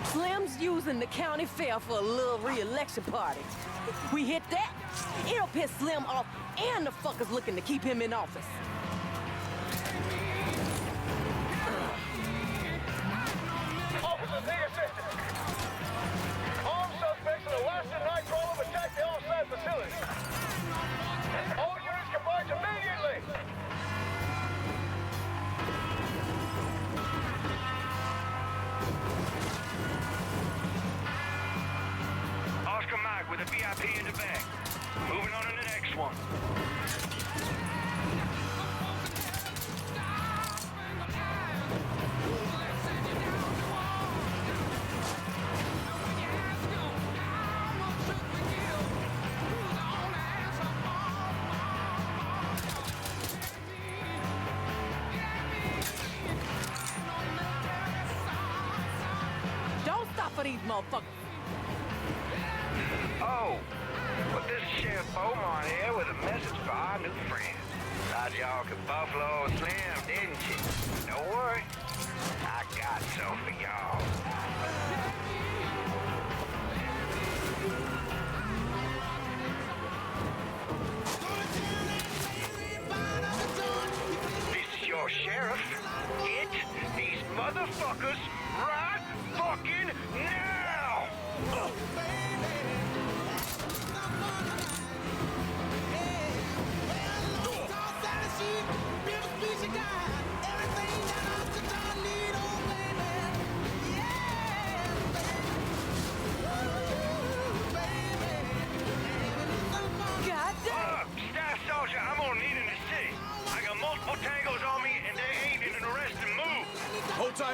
Slim's using the county fair for a little re-election party. We hit that, it'll piss Slim off and the fuckers looking to keep him in office. Officers, take assistance! Armed suspects in the Western Nightcrawler have attacked the on-site facility. All units converge immediately! Oscar Mike with a VIP in the back. Moving on to the next one. Don't stop for these motherfuckers. Oh, but this is Sheriff Beaumont here with a message for our new friend. Thought y'all could Buffalo Slim, didn't you? Don't worry, I got some for y'all.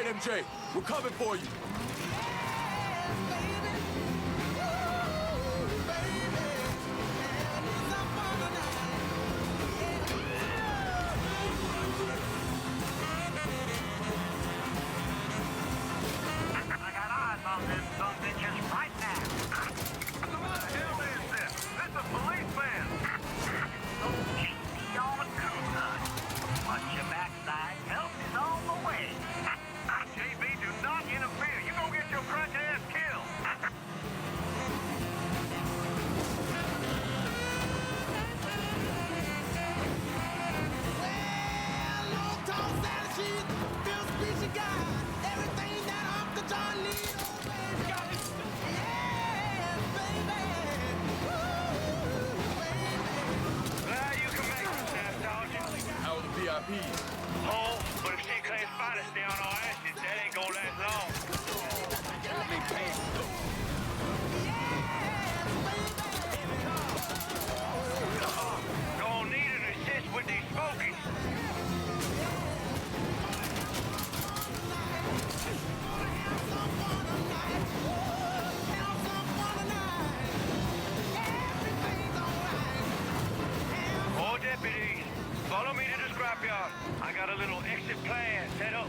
right, MJ. We're coming for you. I got eyes on them son bitches right now. What the hell is this? This is a policeman. So JB on a cool hunt. Watch your backside. Help is on the way. JB, do not interfere. You gonna get your crack ass killed. You can make it, Staff Sergeant. How are the VIPs? Oh, but if Sinclair's finest stay on our asses, that ain't gonna last long. Gonna need an assist with these smokies. All deputies, follow me to the scrapyard. I got a little exit plan set up.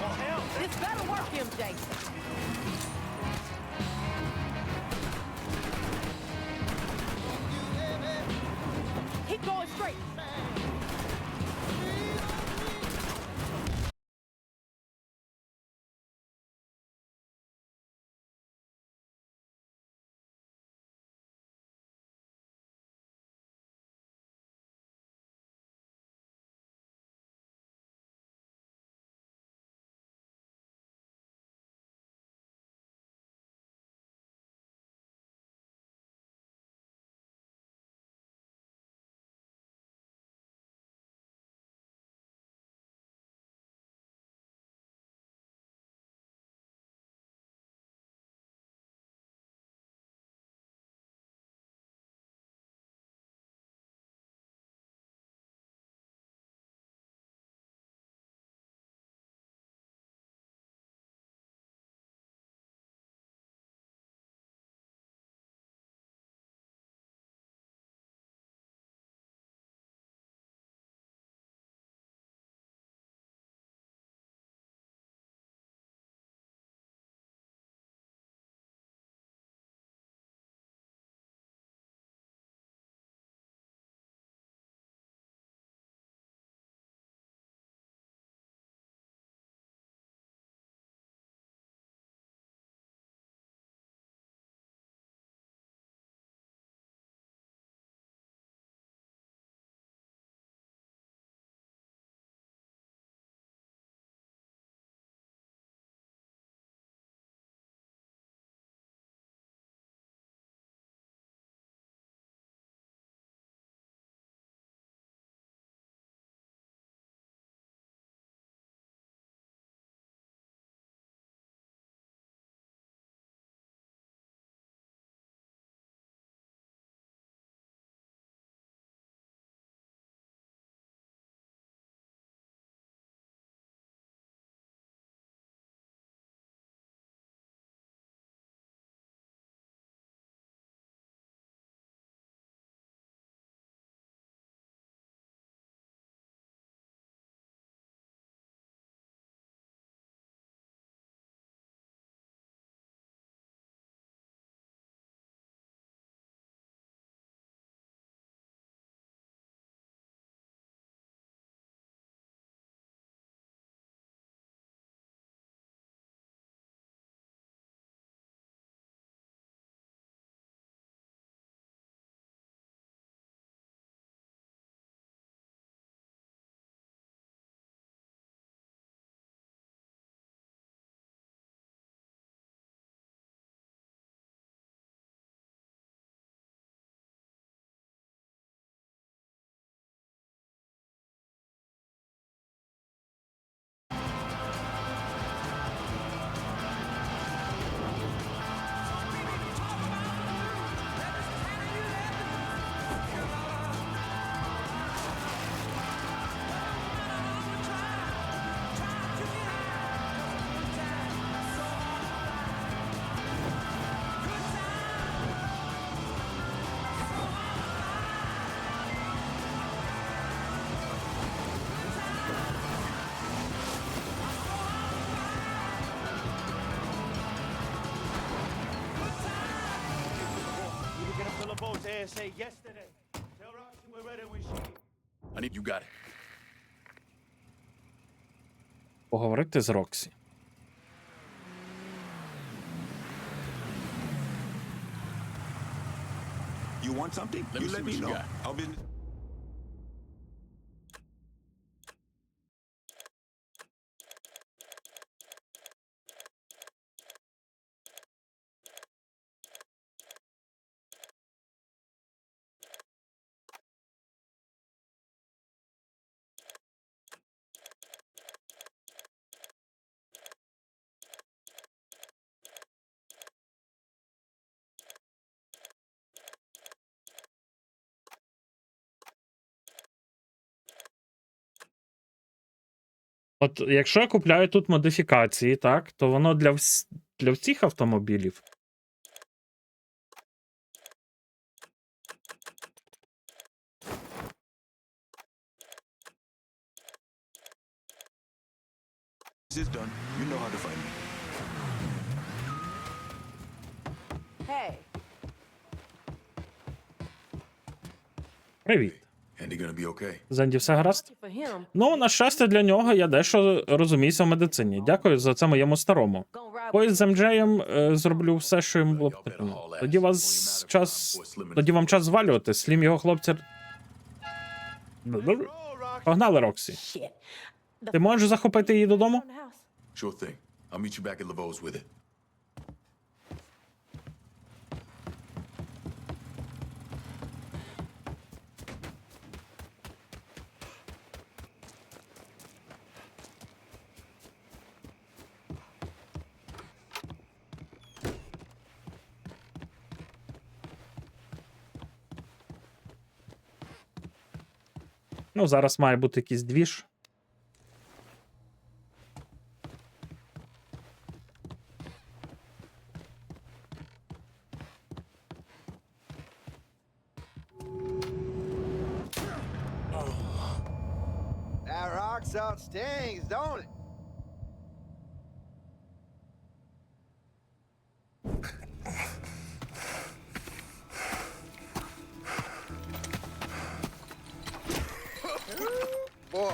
Well, hell, This better work, MJ. Keep going straight. JSA yesterday. Tell Roxy we're ready when she... I need you got it. Поговорити з Роксі. You want something? Let me see what you got. I'll be... От якщо я купляю тут модифікації, так, то воно для всіх автомобілів. This is done. You know how to find me. Hey, Привіт. Andy gonna be okay. Зенді, все гаразд? for him, Ну, на щастя для нього, я дещо розуміюся в медицині. Дякую за це моєму старому. gonna ride Поїзд з МД зроблю все, що йому було потрібно. Тоді вам час звалювати. Слім його хлопця. Погнали, Роксі. shit. Ти можеш захопити її додому? In the house. Sure thing. I'll meet you back at Laveau's with it. Ну, зараз має бути якийсь двіж. That rock salt stings, don't it? Boy,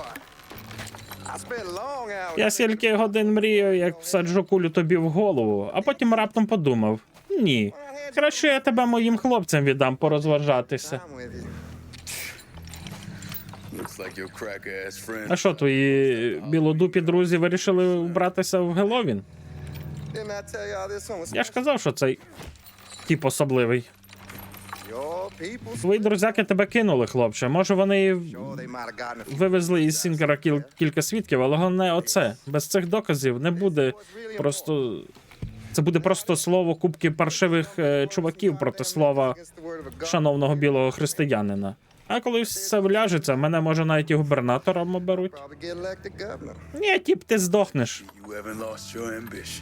I spent long hours. Я скільки годин мріяв, як всаджу кулю тобі в голову, а потім раптом подумав: ні, краще я тебе моїм хлопцям віддам порозважатися. I'm with you. Looks like your cracker ass friend. А що, твої білодупі друзі вирішили вбратися в Геловін? Didn't I tell y'all this one was Я ж казав, що цей тип особливий. your people? Твої друзяки тебе кинули, хлопче. Може, вони Sure, they might have gotten a few. вивезли із Сінкера кілька свідків, але головне оце. Без цих доказів не буде просто. Це буде просто слово купки паршивих чуваків проти слова Against the word of a God. шановного білого християнина. А коли все вляжеться, мене може навіть і губернатором оберуть. Probably get elected governor. Ні, тіп, ти здохнеш. You haven't lost your ambition.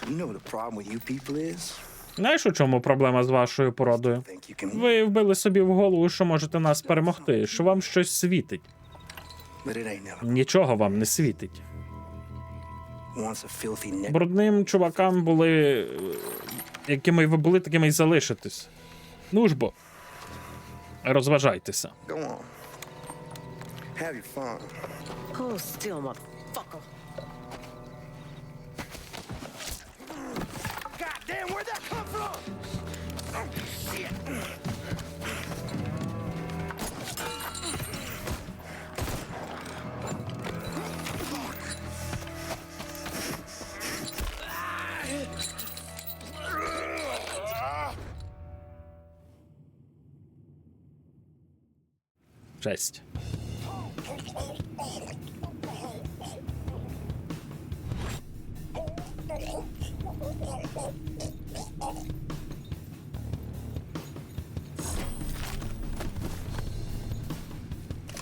You know what the problem with you people is? Знаєш, у чому проблема з вашою породою? Think you can, Ви вбили собі в голову, що можете нас перемогти, що вам щось світить. but it ain't never. Нічого вам не світить. Once a filthy neck. Брудним чувакам були, якими ви були, такими й залишитесь. Ну ж бо, розважайтеся. Go on. Have your fun. Hold still, motherfucker. God damn, where'd that come from? Oh, shit. Честь.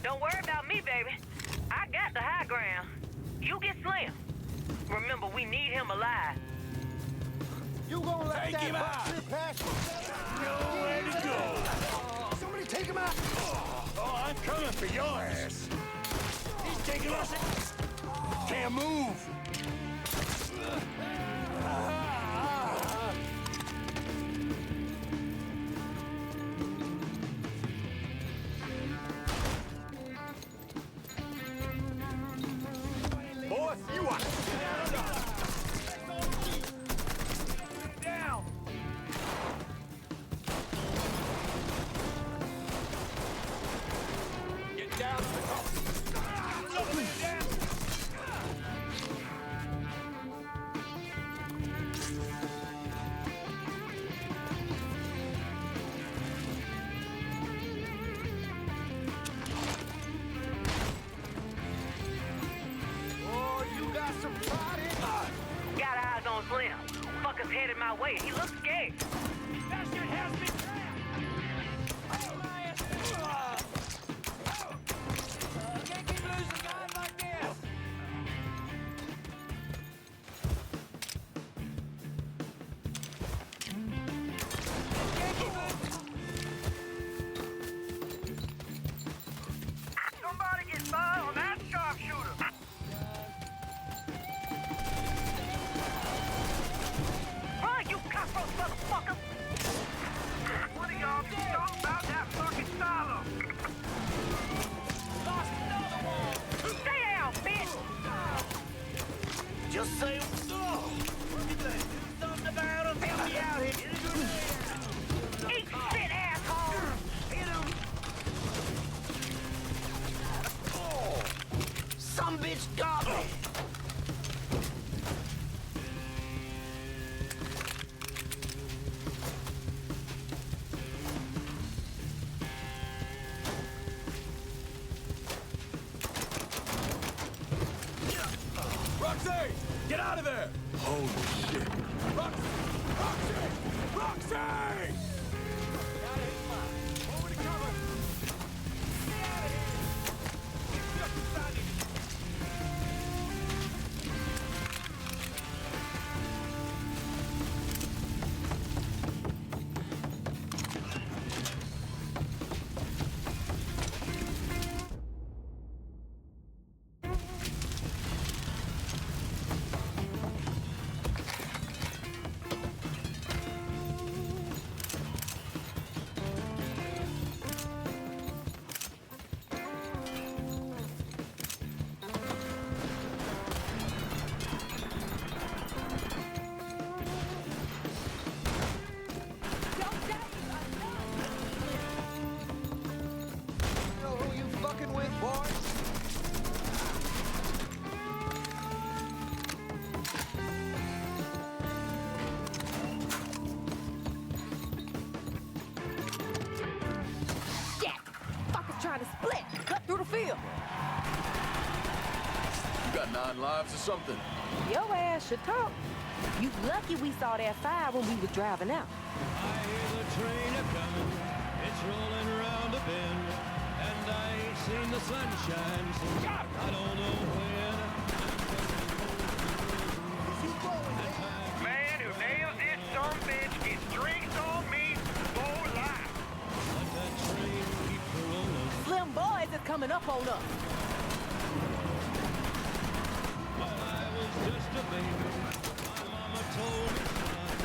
Don't worry about me, baby. I got the high ground. You get Slim. Remember, we need him alive. You gonna let that boxer pass you? Nowhere to go. Somebody take him out. Oh, I'm coming for your ass. He's taking us. Can't move. Boss, you are down. Get down to the top. Oh, you got some body. Got eyes on Slim. Fucker's headed my way. He looks scared. That shit has me trapped. Oh, my ass. Can't keep losing guys like this. Somebody get by on that sharpshooter. Run, you cockroach motherfucker! One of y'all be talking about that fucking silo. Lost another one. Stay down, bitch! Just say, oh, do something about him. Help me out here. Eat shit, asshole! Some bitch got me. Roxy, get out of there. Holy shit. Roxy! Roxy! Roxy! Over to cover. Stay out of here. Just inside it. Know who you fucking with, boys? Shit! Fuckers trying to split. Cut through the field. You got 9 lives or something? Your ass should talk. You lucky we saw that fire when we was driving out. I hear the train a-comin', it's rolling around a bend, and I ain't seen the sunshine since I don't know when. Man who nails this some bitch gets drinks on me for life. Let that train keep rolling. Slim Boys is coming up on us. While I was just a baby, my mama told me, son,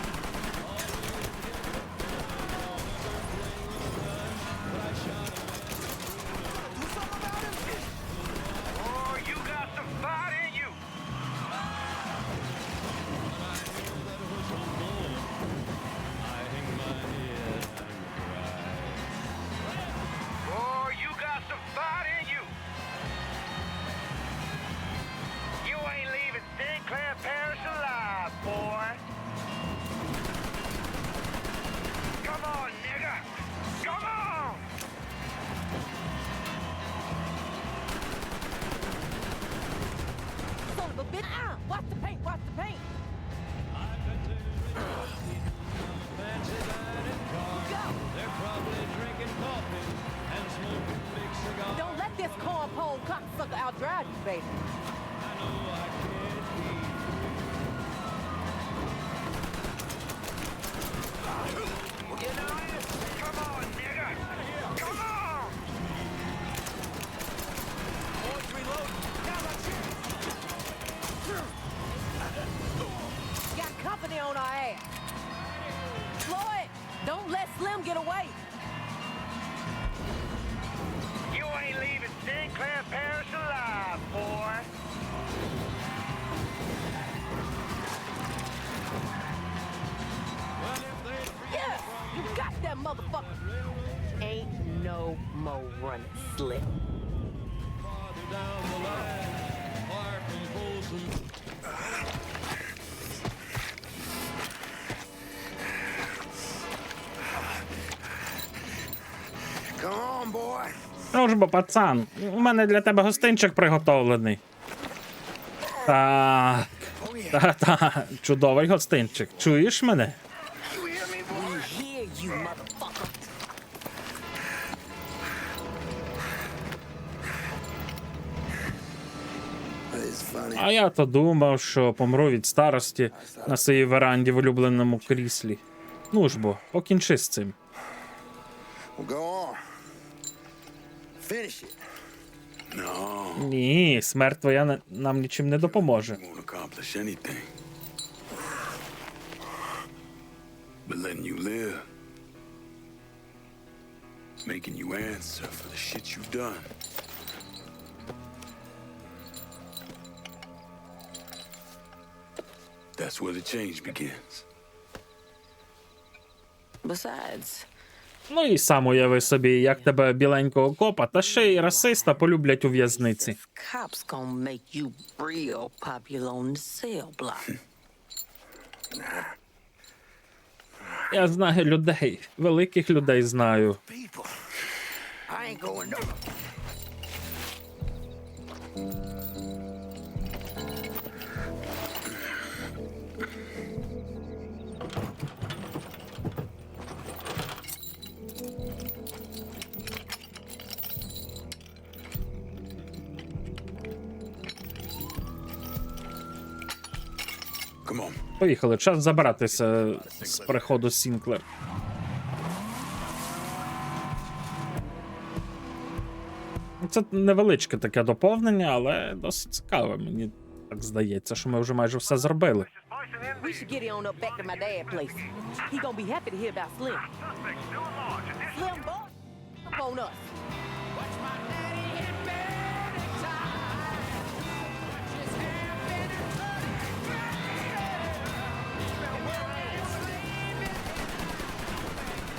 always get the gun, never bring a gun. But I shot a man. Do something about him. Oh, you got some fight in you. When I hear that whistle blow, I hang my head and cry. Oh, you got some fight in you. You ain't leaving Sinclair Parish alive, boy. Come on, nigga. Come on. Son of a bitch. Watch the paint, watch the paint. I bet there's fancy dining cars. Go. They're probably drinking coffee and smoking big cigars. Don't let this cornpone cocksucker outdrive you, baby. I know I can't be. You know it? Come on, nigga. Come on. Boys, reload. Now let's shoot. more running, Slim. Farther down the line, far from Folsom. Come on, boy. Ну ж бо, пацан, у мене для тебе гостинчик приготовлений. Так. Та-та, чудовий гостинчик. Чуєш мене? Here, you motherfucker. It's funny. А я то думав, що помру від старості на своїй веранді в улюбленому кріслі. Ну ж бо, покінчи з цим. Well, go on. Finish it. No, Ні, смерть твоя нам нічим не допоможе. won't accomplish anything. But letting you live, making you answer for the shit you've done. That's where the change begins. Besides, Ну і сам уяви собі, як тебе біленького копа, та ще й расиста полюблять у в'язниці. cops gonna make you real popular on the cell block. Я знаю людей, великих людей знаю. People. I ain't going nowhere. Come on. Поїхали, час забиратися з приходу Сінклер. Це невеличке таке доповнення, але досить цікаве. Мені так здається, що ми вже майже все зробили. We should get on up back to my dad's place. He gonna be happy to hear about Slim. Slim, boy, up on us.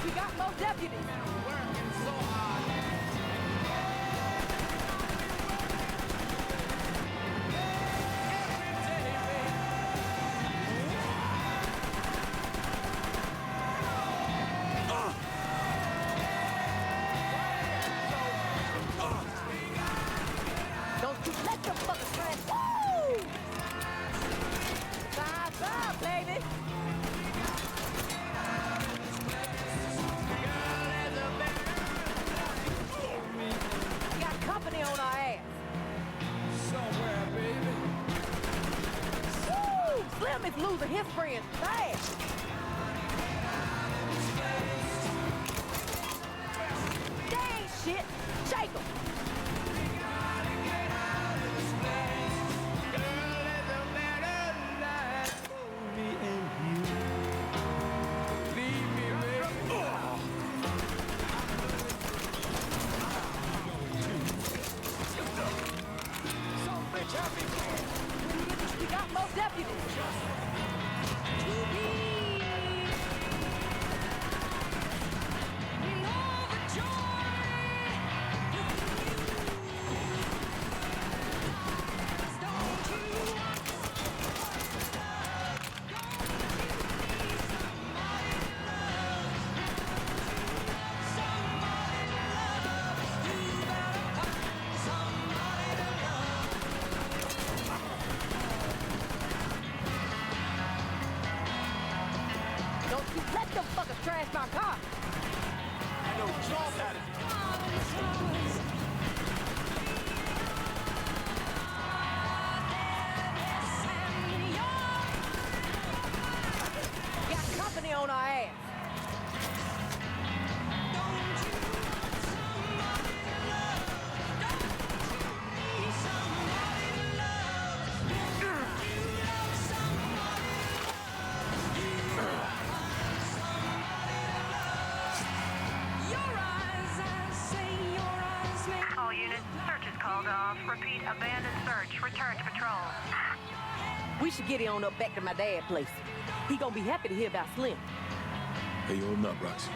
We got more deputies. Don't you let the fuckers try. Woo! Size up, baby. We got company on our ass. Somewhere, baby. Woo! Slim is losing his friends fast. They ain't shit. Shake 'em. We got more deputies. Don't you let them fuckers trash my car. Got company on our ass. All units, search is called off. Repeat, abandoned search. Return to patrol. We should get on up back to my dad's place. He gonna be happy to hear about Slim. Hey, you holding up, Roxy?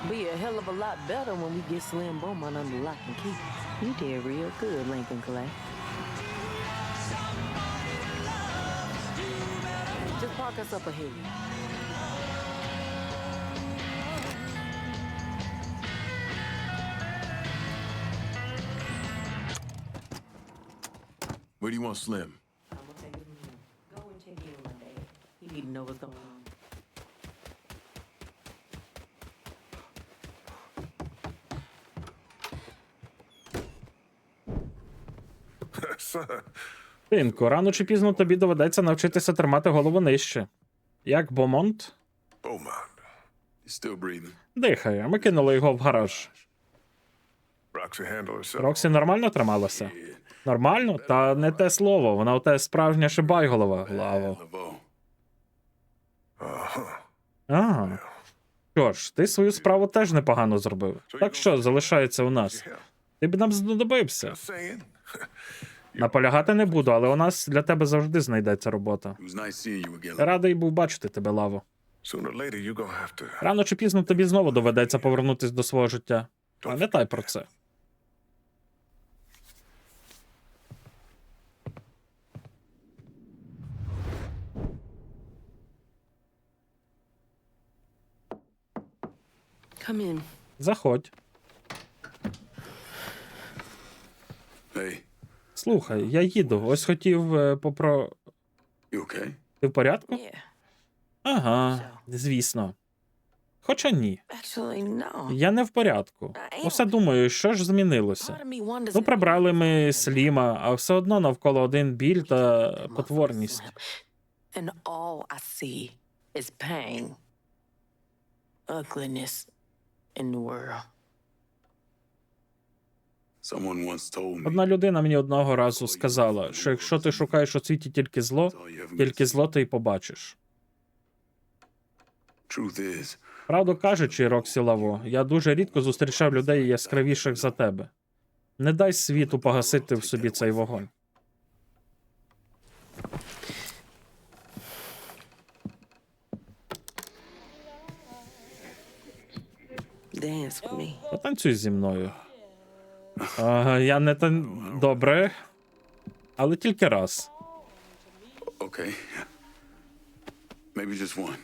Be a hell of a lot better when we get Slim Beaumont under lock and key. You did real good, Lincoln Clay. Just park us up ahead. Where do you want Slim? I'm gonna take it from here. Go and check in with my dad. He need to know what's going on. Синку, рано чи пізно тобі доведеться навчитися тримати голову нижче. Як Бомонт? Beaumont. He's still breathing. Дихає, ми кинули його в гараж. Roxy handle herself. Роксі нормально трималася? Нормально? Та не те слово, вона у те справжня шибайголова, Лаво. Ага. Що ж, ти свою справу теж непогано зробив. Так що, залишається у нас? Ти б нам знадобився. Saying? Наполягати не буду, але у нас для тебе завжди знайдеться робота. It was nice seeing you again. Радий був бачити тебе, Лаво. Sooner or later you're gonna have to. Рано чи пізно тобі знову доведеться повернутися до свого життя. Пам'ятай про це. Come in. Заходь. Hey, Слухай, я їду. Ось хотів you okay? Ти в порядку? Yeah. Ага, звісно. Хоча ні. Actually, no. Я не в порядку. Усе думаю, що ж змінилося. Part of me wonders Ну, if прибрали ми Сліма, а все одно навколо один біль та потворність. And all I see is pain, ugliness in the world. Someone once told me. Одна людина мені одного разу сказала, що якщо ти шукаєш у світі тільки зло ти й побачиш. Truth is, Правду кажучи, Роксі Лаво, я дуже рідко зустрічав людей яскравіших за тебе. Не дай світу погасити в собі цей вогонь. Dance with me. Потанцюй зі мною. Я не Добре. Але тільки раз. okay. Maybe just one.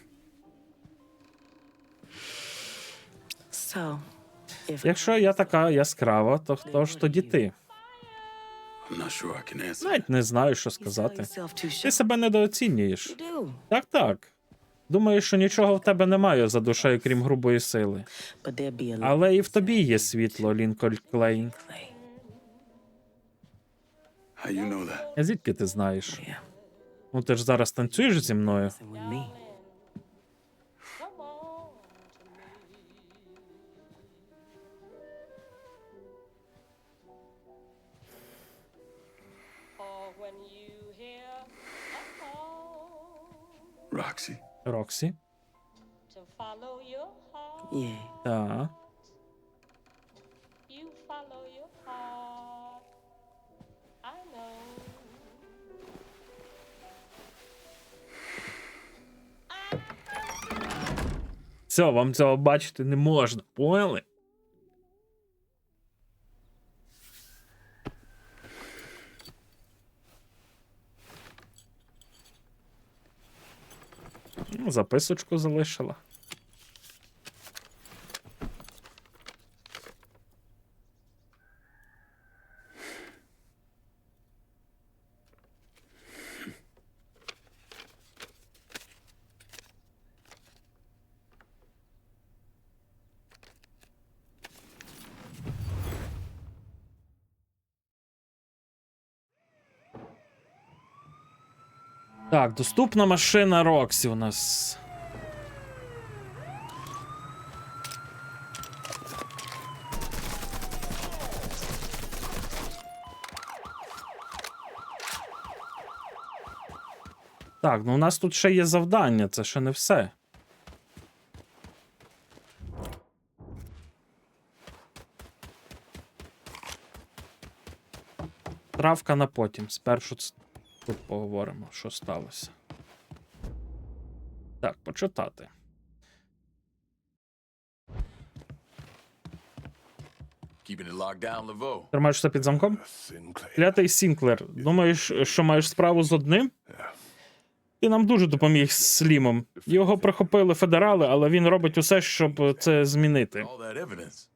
So, if Якщо я така яскрава, то хто ж тоді ти? I'm not sure I can answer. Навіть не знаю, що you sell сказати. yourself too Ти short, себе недооцінюєш. you do. Так. Думаю, що нічого в тебе немає за душею, крім грубої сили. But there'd be a Але і в тобі є світло, Лінкольн Клейн. Clay. How you know that? А звідки ти знаєш? Yeah, Ну ти ж зараз танцюєш зі мною. and with me. Roxy. Роксі? Yeah. Так. Все, вам цього бачити не можна, поняли? Ну, записочку залишила. Так, доступна машина Роксі у нас. Так, ну у нас тут ще є завдання, це ще не все. Травка на потім. Спершу тут поговоримо, що сталося. Так, почитати. Keeping it locked down, Laveau. Тримаєш все під замком? Клятий Сінклер. Думаєш, що маєш справу з одним? Ти нам дуже допоміг з Слімом. Його прихопили федерали, але він робить усе, щоб це змінити. All that evidence.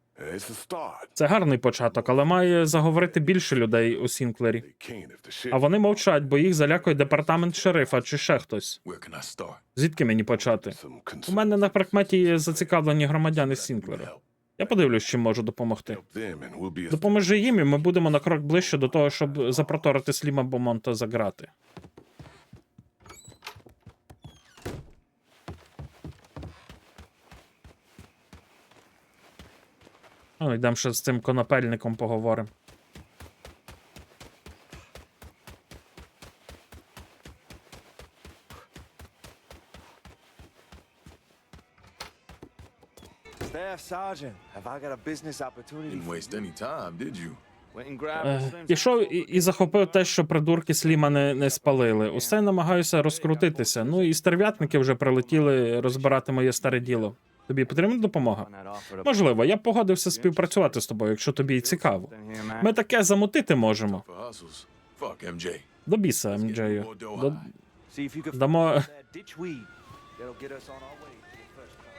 Це гарний початок, але має заговорити більше людей у Сінклері. А вони мовчать, бо їх залякує департамент шерифа чи ще хтось. Where can I start? Звідки мені почати? У мене на прикметі є зацікавлені громадяни Сінклера. Я подивлюсь, чим можу допомогти. Допоможи їм, і ми будемо на крок ближче до того, щоб запроторити Сліма Бомонта за грати. Ну, йдемо ще з цим конопельником поговоримо. Staff Sergeant, have I got a business opportunity? Didn't waste any time, did you? Went and grabbed the Slim Пішов і захопив те, що придурки Сліма не спалили. Усе намагаюся розкрутитися. Ну і стерв'ятники вже прилетіли розбирати моє старе діло. Тобі потрібна допомога? Можливо, я б погодився співпрацювати з тобою, якщо тобі цікаво. Ми таке замутити можемо. For hustles. Fuck MJ. До біса, МДжею. See if you can Дамо... find that ditch weed. That'll get us on our way to the first car.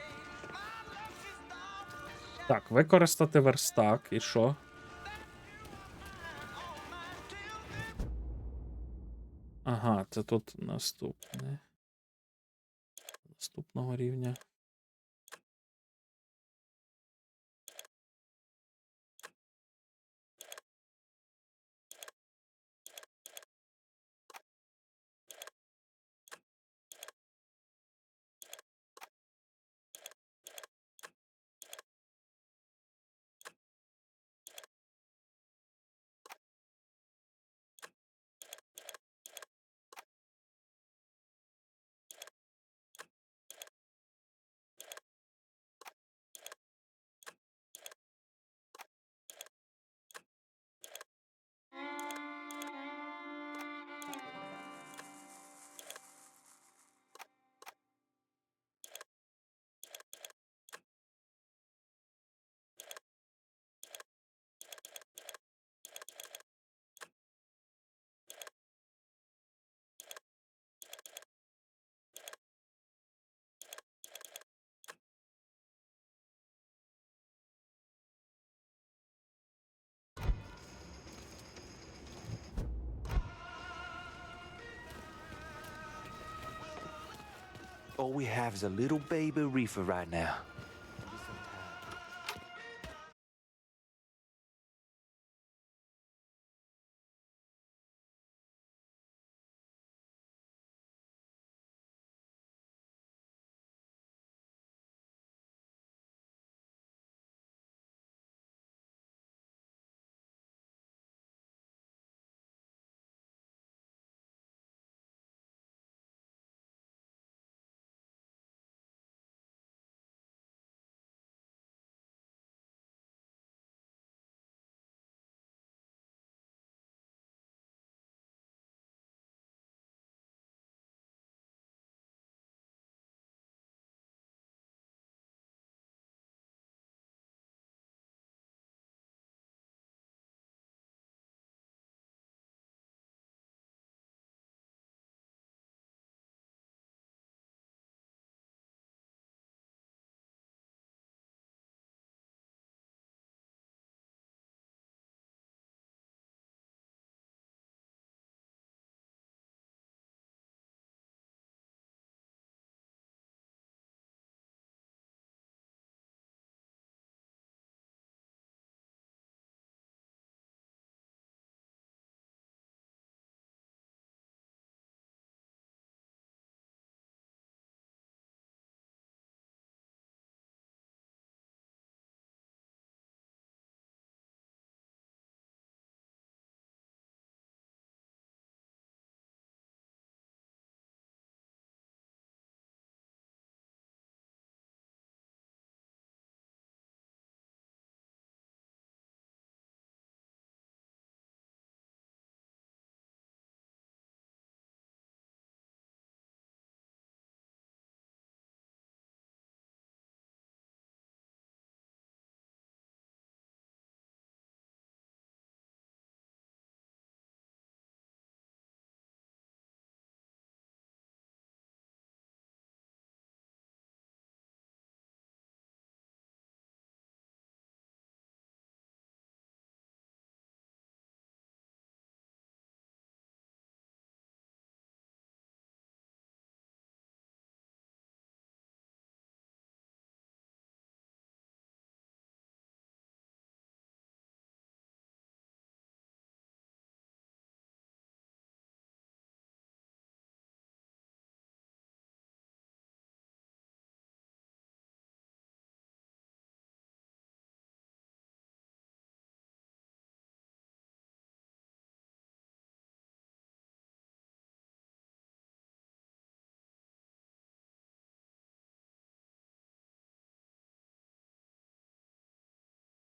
Так, використати верстак. І що? Ага, це тут наступне. Наступного рівня. All we have is a little baby reefer right now.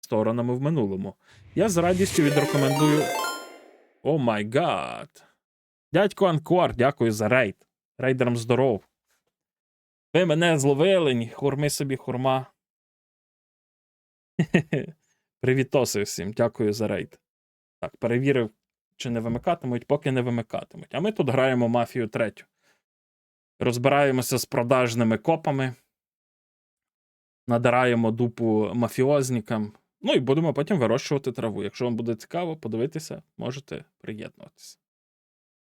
сторонами в минулому. Я з радістю відрекомендую. О май гад. Дядько Анкор, дякую за рейд. Рейдерам здоров. Ви мене зловили, хурми собі хурма. Привітоси всім, дякую за рейд. Так, перевірив, чи не вимикатимуть, поки не вимикатимуть. А ми тут граємо Мафію 3. Розбираємося з продажними копами. Надираємо дупу мафіознікам. Ну і будемо потім вирощувати траву. Якщо вам буде цікаво подивитися, можете приєднуватися.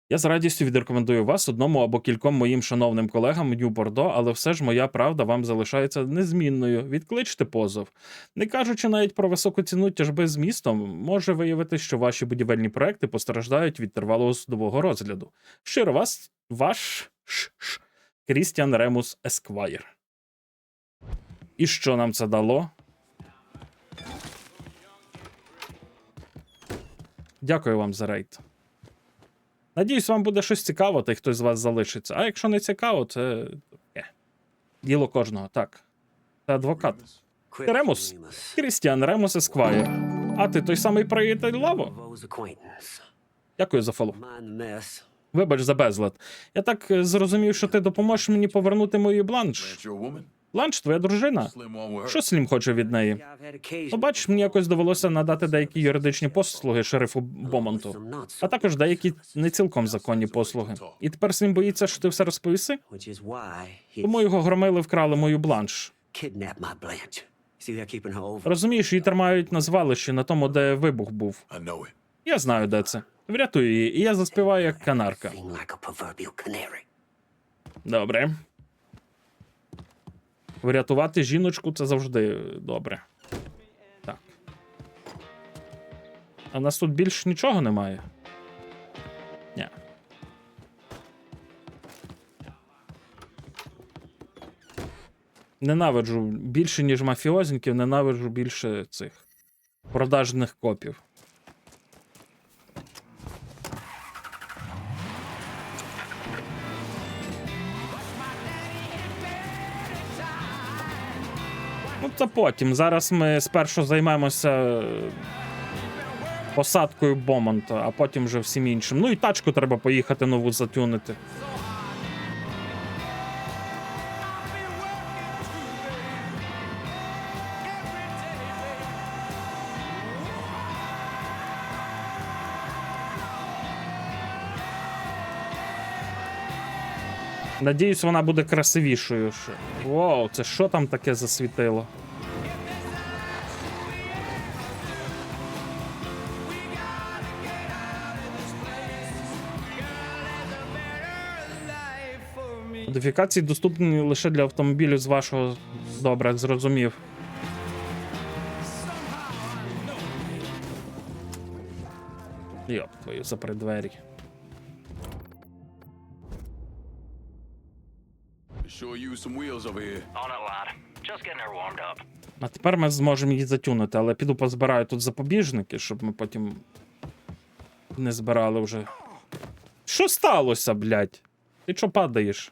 Я з радістю відрекомендую вас одному або кільком моїм шановним колегам Нью-Бордо, але все ж моя правда вам залишається незмінною. Відкличте позов. Не кажучи навіть про високу ціну тяжби з містом, може виявити, що ваші будівельні проекти постраждають від тривалого судового розгляду. Щиро вас, ваш Крістіан Ремус Есквайр. І що нам це дало? Дякую вам за рейд. Надіюсь, вам буде щось цікаво, та й хтось з вас залишиться. А якщо не цікаво, це діло кожного. Так. Це адвокат. Ти Ремус? Крістіан Ремус Есквайр. А ти той самий приятель Лаво? Дякую за фоллоу. Вибач за безлад. Я так зрозумів, що ти допоможеш мені повернути мою Бланш. Бланш, твоя дружина? Що Слім хоче від неї? Ну, бачиш, мені якось довелося надати деякі юридичні послуги шерифу Бомонту, а також деякі не цілком законні послуги. І тепер Слім боїться, що ти все розповіси? Тому його громили вкрали мою Бланш. Розумієш, її тримають на звалищі, на тому, де вибух був. Я знаю, де це. Врятую її, і я заспіваю як канарка. Добре. Врятувати жіночку – це завжди добре. Так. А в нас тут більш нічого немає? Ні. Ненавиджу більше, ніж мафіозніків, ненавиджу більше цих продажних копів. Ну, це потім. Зараз ми спершу займемося посадкою Бомонта, а потім вже всім іншим. Ну і тачку треба поїхати нову затюнити. Надіюсь, вона буде красивішою. Вау, це що там таке засвітило? Модифікації доступні лише для автомобілів з вашого... Добре, зрозумів. Йоп, твою, запри двері. А тепер ми зможемо її затюнити, але піду позбираю тут запобіжники, щоб ми потім не збирали вже. Що сталося, блядь? Ти чо падаєш?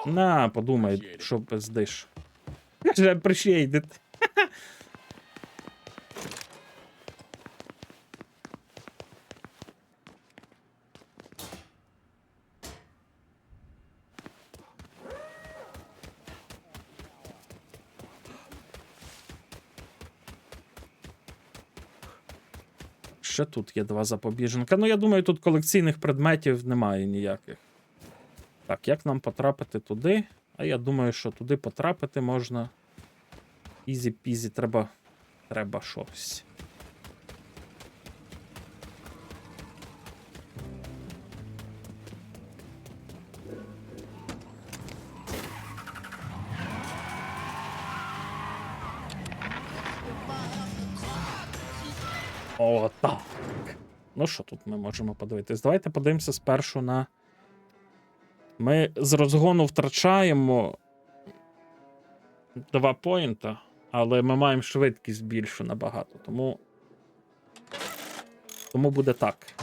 На, подумай, що пиздиш. Каже, appreciate it. Ще тут є два запобіжника. Ну, я думаю, тут колекційних предметів немає ніяких. Так, як нам потрапити туди? А я думаю, що туди потрапити можна. Ізі-пізі, треба щось. О, так. Ну що тут ми можемо подивитись? Давайте подивимося спершу на... Ми з розгону втрачаємо 2 поінта, але ми маємо швидкість більшу набагато, тому буде так.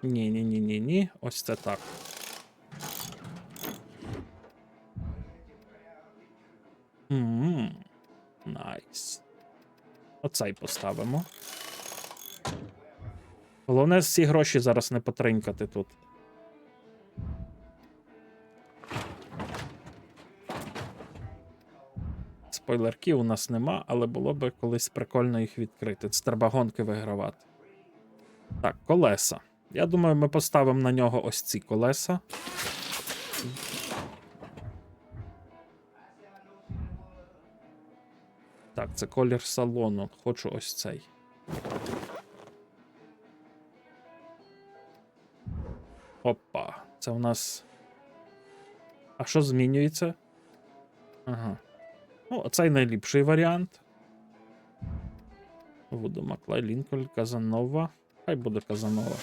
Ні. Ось це так. Найс. Оцей поставимо. Головне, всі гроші зараз не потринькати тут. Спойлерків у нас нема, але було би колись прикольно їх відкрити. Це треба гонки вигравати. Так, колеса. Я думаю, ми поставимо на нього ось ці колеса. Так, це колір салону. Хочу ось цей. Опа, це у нас. А що змінюється? Ага. Ну, оцей найліпший варіант. Вуду Маклай, Лінкольн, Казанова. Хай буде Казанова.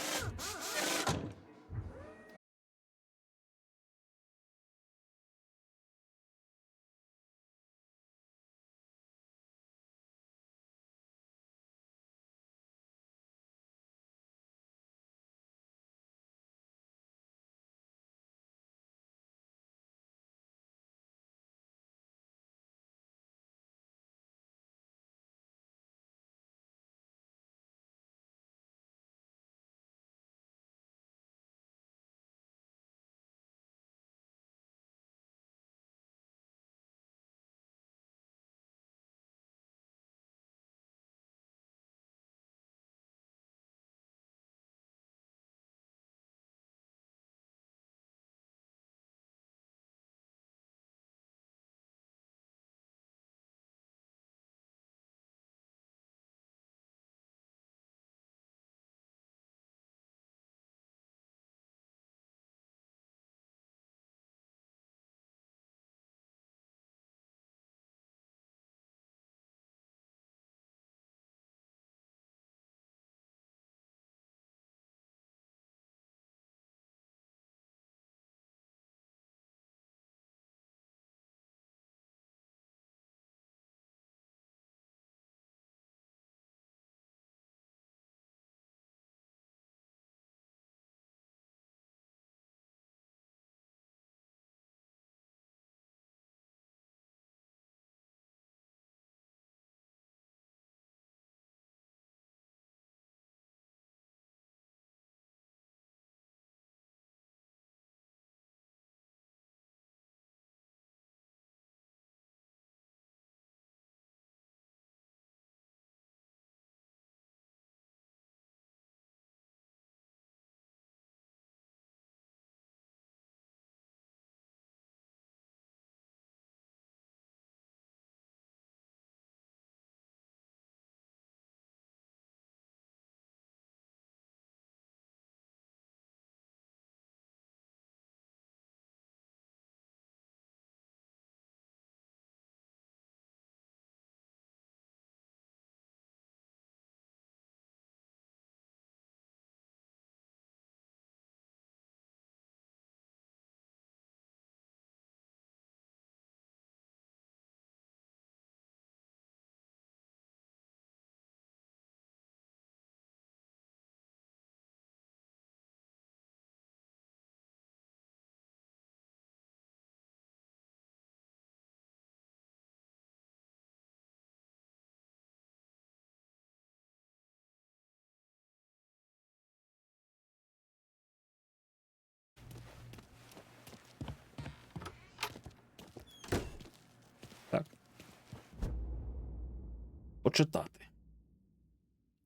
Почитати.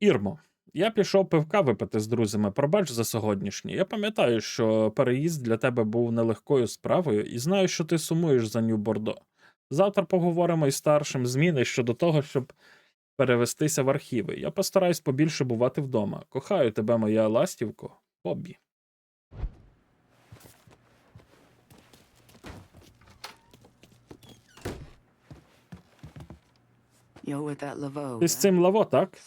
Ірмо, я пішов пивка випити з друзями, пробач за сьогоднішнє. Я пам'ятаю, що переїзд для тебе був нелегкою справою і знаю, що ти сумуєш за Нью-Бордо. Завтра поговоримо із старшим зміни щодо того, щоб перевестися в архіви. Я постараюсь побільше бувати вдома. Кохаю тебе, моя ластівко, Боббі. Ти з цим Лаво, так?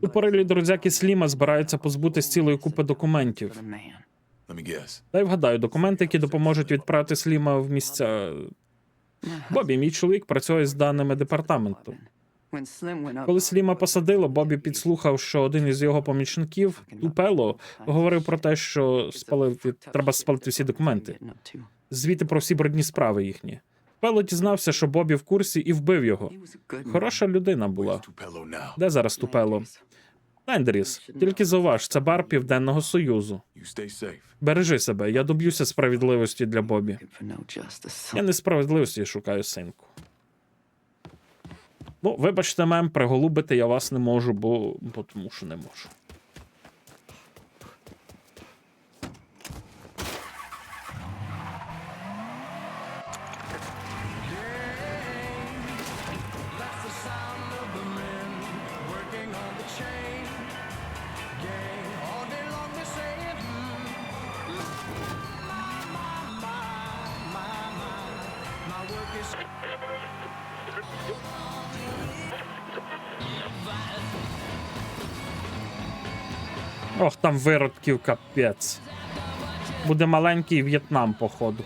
У порилі друзяки Сліма збираються позбутись цілої купи документів. Let me guess. Дай вгадаю, документи, які допоможуть відправити Сліма в місця. Бобі, мій чоловік працює з даними департаменту. Коли Сліма посадило, Бобі підслухав, що один із його помічників, Тупело, говорив про те, що треба спалити всі документи. Звіти про всі брудні справи їхні. Тупело дізнався, що Бобі в курсі, і вбив його. Хороша людина була. Tupelo now. Де зараз Тупело? Лендеріс. Тільки зауваж, це бар Південного Союзу. You stay safe. Бережи себе, я доб'юся справедливості для Бобі. Я несправедливості шукаю, синку. Ну, вибачте, мем, приголубити я вас не можу, бо тому що не можу. Ох, там виродків капець. Буде маленький В'єтнам, походу.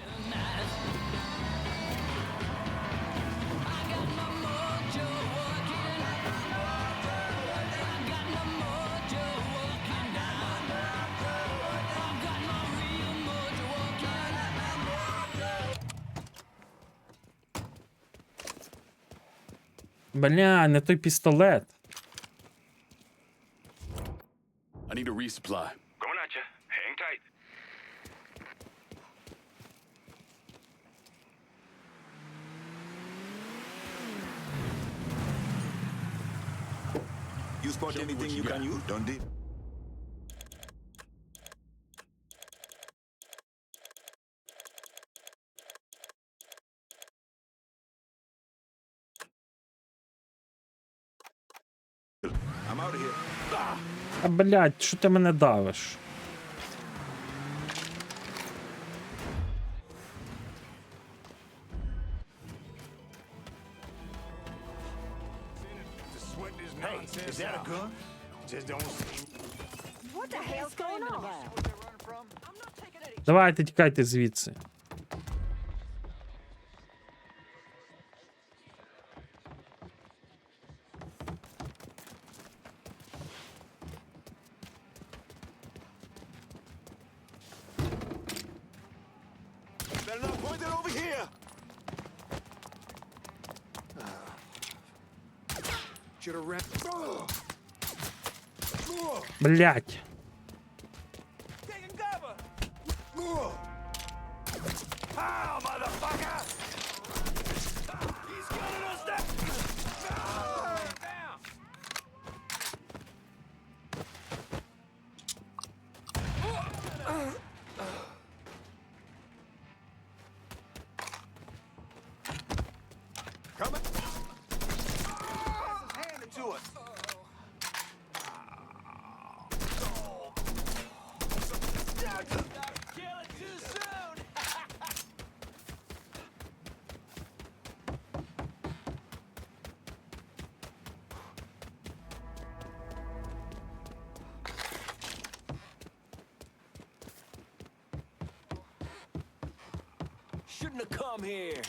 Бля, не той пістолет. I need a resupply. Going at you. Hang tight. You spot anything you can use, Dundee? I'm out of here. А, блядь, що ти мене давиш? Hey, is that a gun? Just don't seem. What the hell's going on? Давайте тікайте звідси. Better not point it over here. Should have ran. Блядь. Taking cover. Pow, motherfucker! He's gunning us down. Down. Coming. Hand it to us. Kill it too soon. Shouldn't have come here.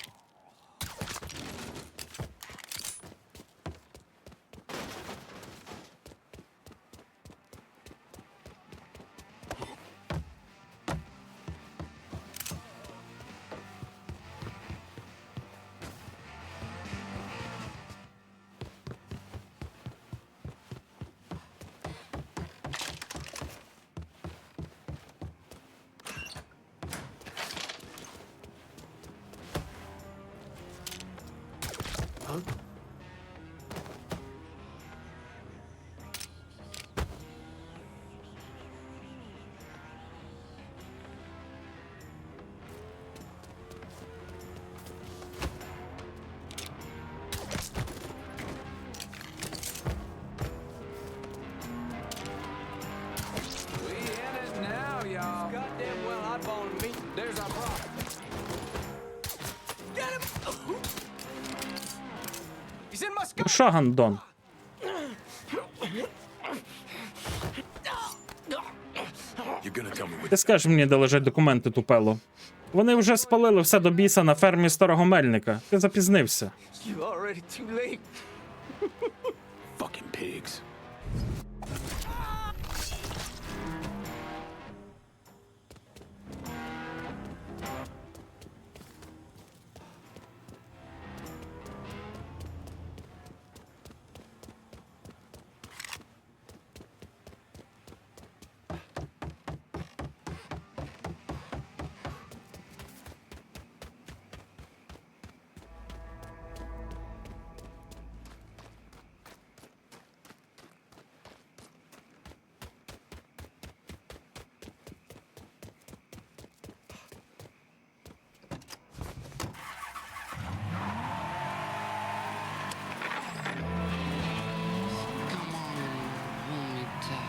Ну що, гандон? You're gonna tell me what. Ти скажеш мені, де лежать документи, Тупело. Вони вже спалили все до біса на фермі старого мельника. Ти запізнився. You already too late. Fucking pigs.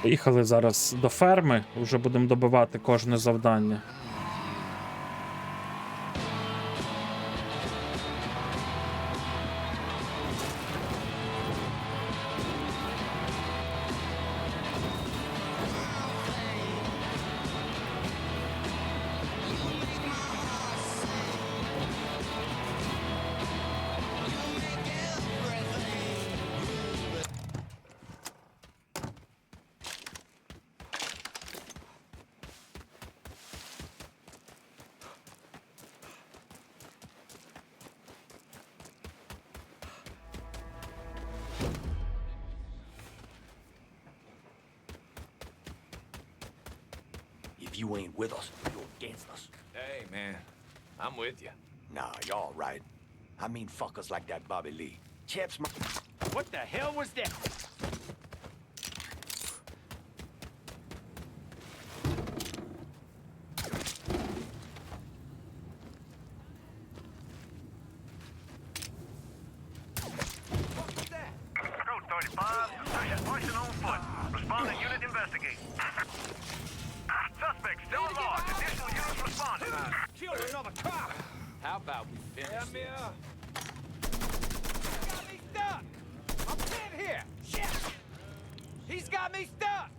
Поїхали зараз до ферми, вже будемо добивати кожне завдання. If you ain't with us, you're against us. Hey, man. I'm with you. Nah, y'all right. I mean fuckers like that Bobby Lee. Chaps my... What the hell was that? Code 35, suspicious person on foot. Responding unit investigate. Suspect still lost. Additional units responding. Killed another cop. How about we finish this? Got me stuck. I'm pinned here. Shit. He's got me stuck.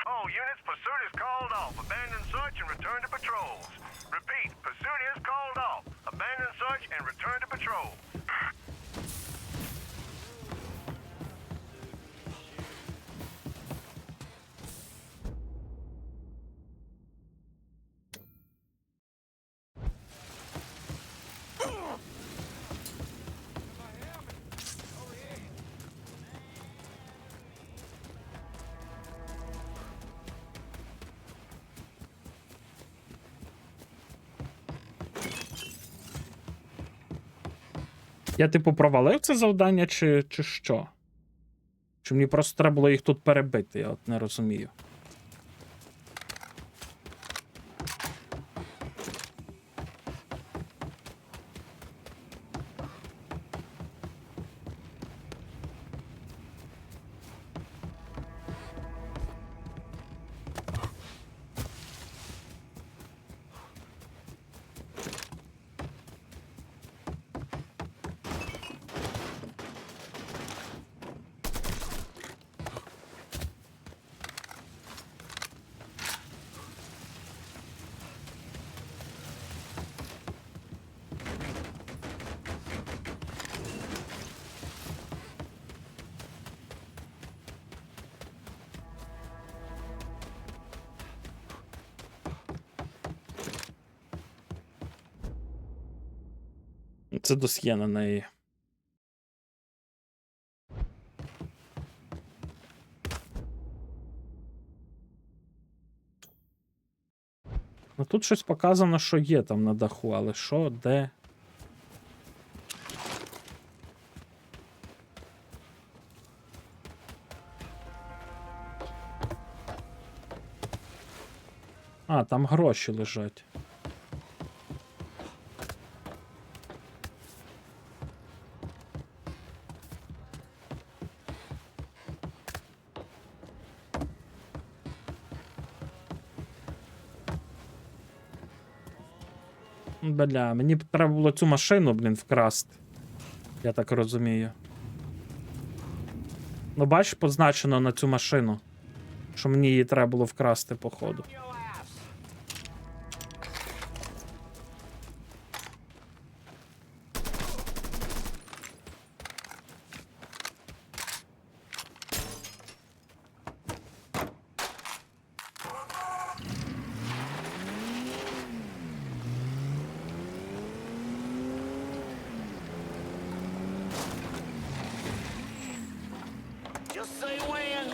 All units, pursuit is called off. Abandon search and return to patrols. Repeat, pursuit is called off. Abandon search and return to patrol. Я, типу, провалив це завдання, чи що? Чи мені просто треба було їх тут перебити, я от не розумію. Це досьє на неї. Ну тут щось показано, що є там на даху, але що, де? А, там гроші лежать. Бля, мені б треба було цю машину, блін, вкрасти. Я так розумію. Ну, бачиш, позначено на цю машину. Що мені її треба було вкрасти, походу. Just say when.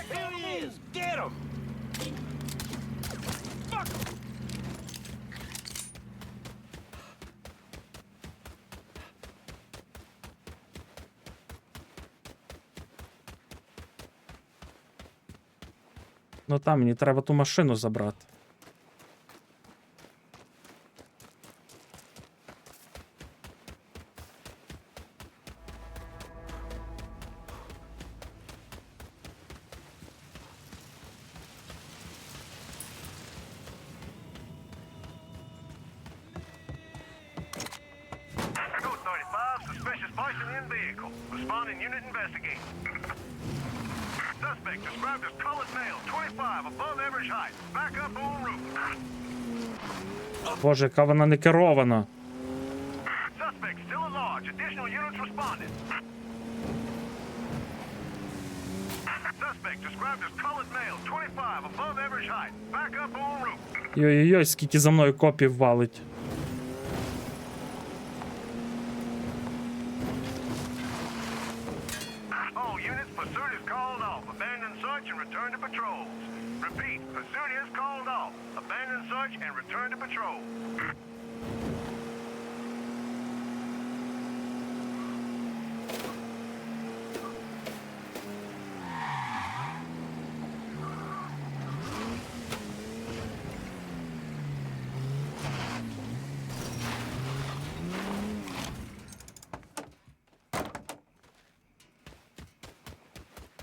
There he is. Get him. Fuck him. Ну там, мені треба ту машину забрати. Code 35, suspicious person in vehicle. Responding unit investigate. Suspect described as colored male, 25, above average height. Back up on route. Боже, яка вона не керована. Suspect still at large. Additional units responding. Suspect described as colored male, 25, above average height. Back up on route. Йой-йой, скільки за мною копів валить. All units, pursuit is called off. Abandon search and return to patrols. Repeat, pursuit is called off. Abandon search and return to patrol.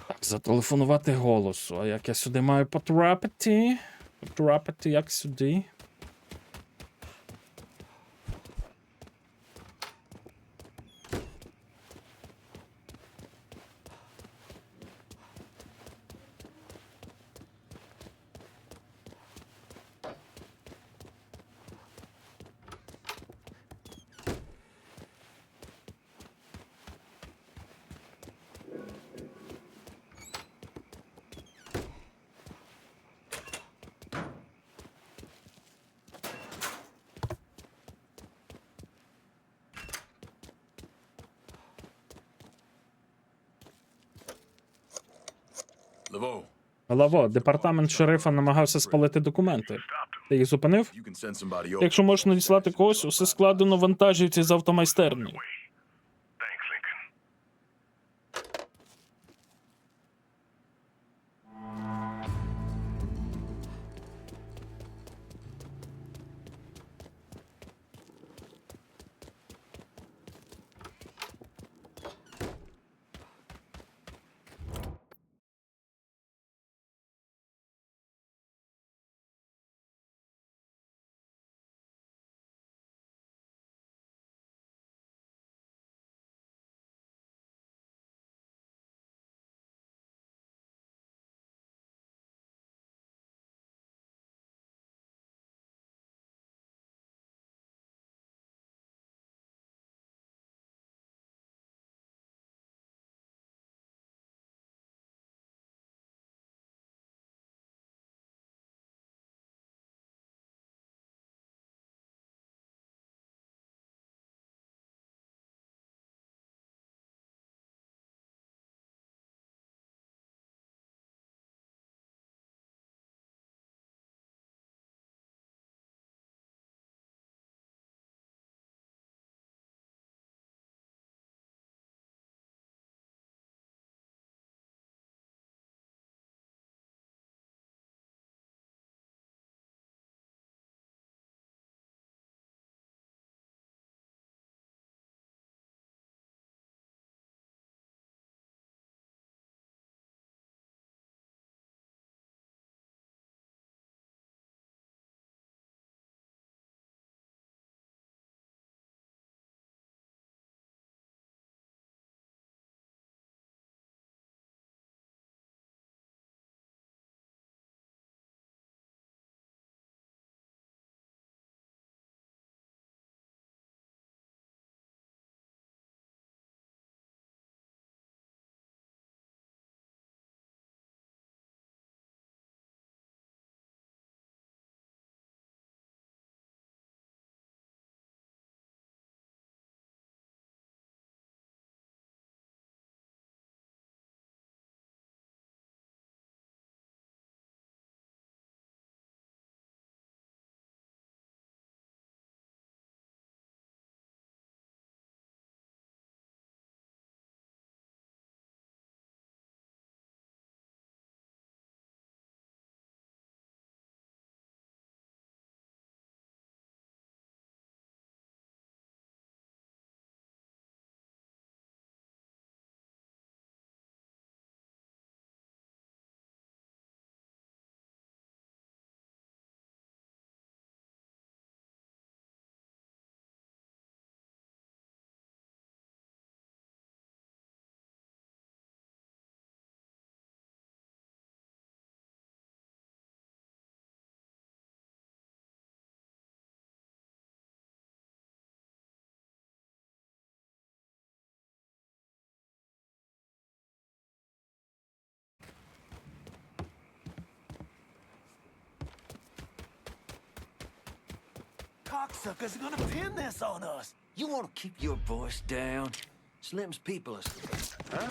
Так, зателефонувати голосу. А як я сюди маю потрапити? Потрапити як сюди? Laveau, Лаво, департамент шерифа намагався спалити документи. Ти їх зупинив? you can send somebody over. Якщо можеш надіслати когось, усе складено в вантажівці з автомайстерні. cocksuckers are gonna pin this on us. You want to keep your voice down? Slim's people are... Huh?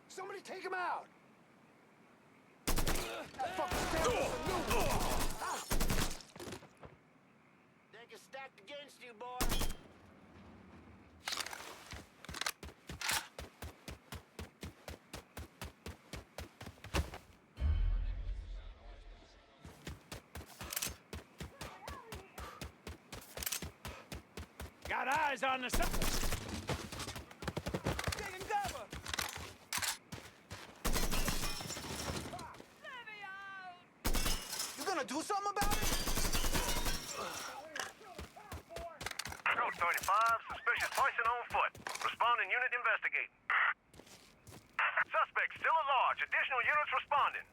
Somebody take him out! Deck is stacked against you, boy. Got eyes on the side. Taking cover. You gonna do something about it? Code 35, suspicious person on foot. Responding unit investigating. Suspect still at large. Additional units responding.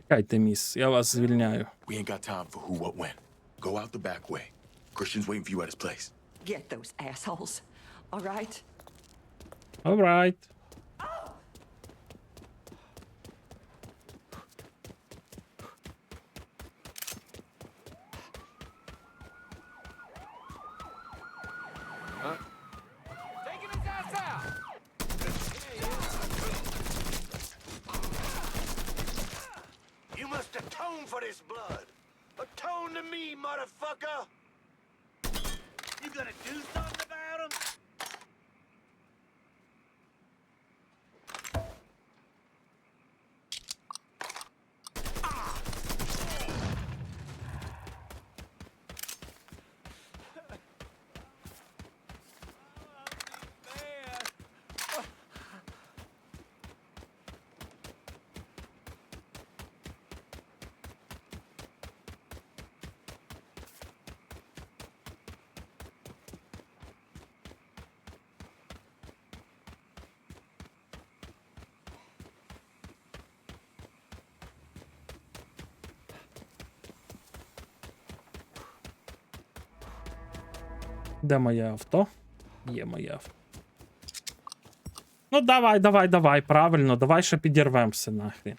Чекайте, міс, я вас звільняю. We ain't got time for who, what, when. Go out the back way. Christian's waiting for you at his place. Get those assholes. All right? Alright. Taking his ass out! You must atone for this blood. Atone to me, motherfucker. You gonna do something about him? Де моє авто? Є моє авто. Ну давай, правильно, давай ще підірвемося нахрен.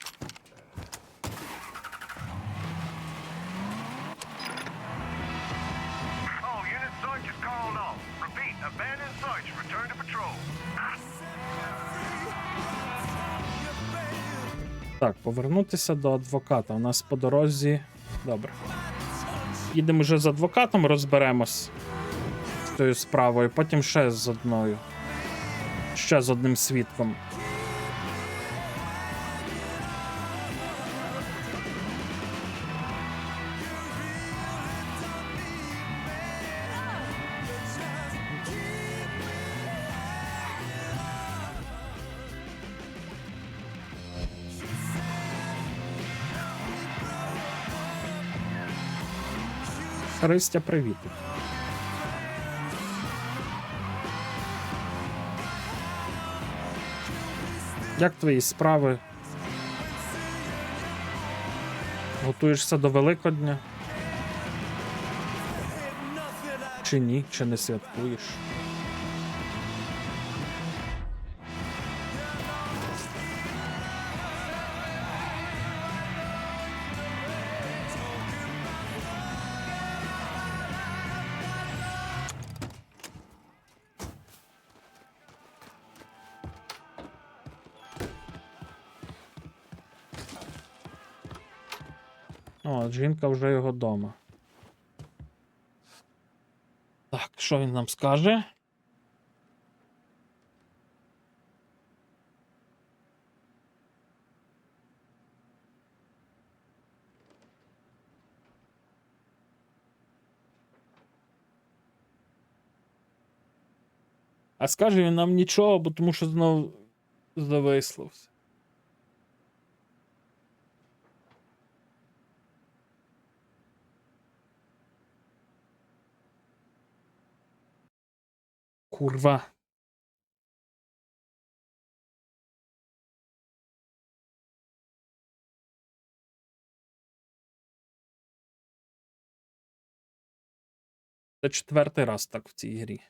All unit search is called off. Repeat, abandoned search. Return to patrol. Так, повернутися до адвоката. У нас по дорозі. Добре. Їдемо вже з адвокатом, розберемось з цією справою, потім ще з одною. Ще з одним свідком. Христя, привіт. Як твої справи? Готуєшся до Великодня? Чи ні? Чи не святкуєш? О, жінка вже його дома. Що він нам скаже? А скаже він нам нічого, бо тому що знов зависло все. Kurwa. Це 4-й раз так в цій грі.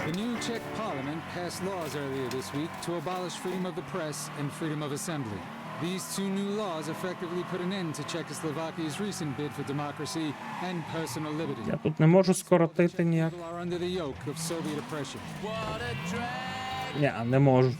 The new Czech parliament passed laws earlier this week to abolish freedom of the press and freedom of assembly. These two new laws effectively put an end to Czechoslovakia's recent bid for democracy and personal liberty. Я тут не можу скоротити ніяк. People are under the yoke of Soviet oppression. Ні, не можу.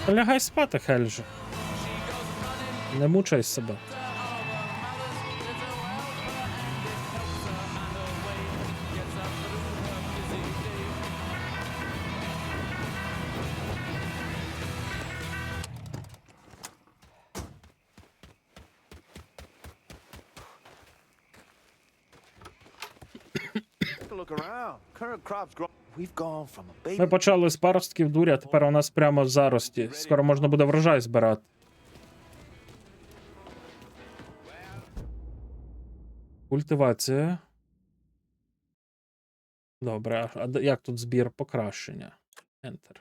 Лягай спати, Хельже. Не мучай себе. Take a look around. Current crops grow. We've gone from a baby. Ми почали з паростків дурі, а тепер у нас прямо зарості. Скоро можна буде врожай збирати. Культивація. Добре, а як тут збір покращення? Enter.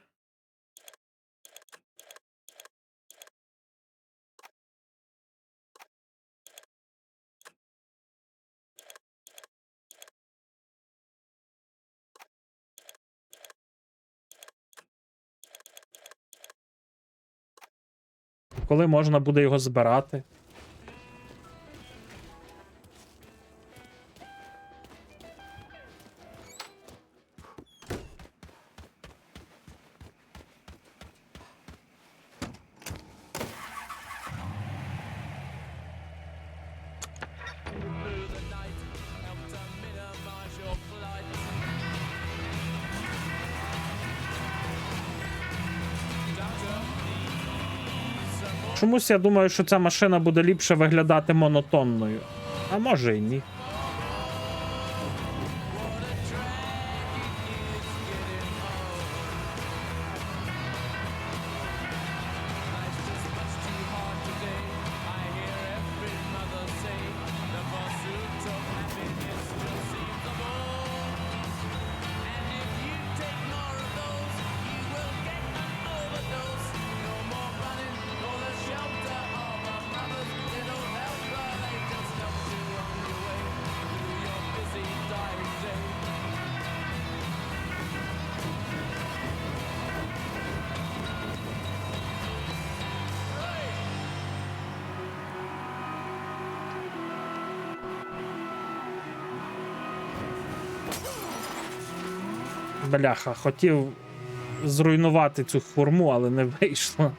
Коли можна буде його збирати? Чомусь я думаю, що ця машина буде ліпше виглядати монотонною. А може і ні. Бляха, хотів зруйнувати цю хурму, але не вийшло.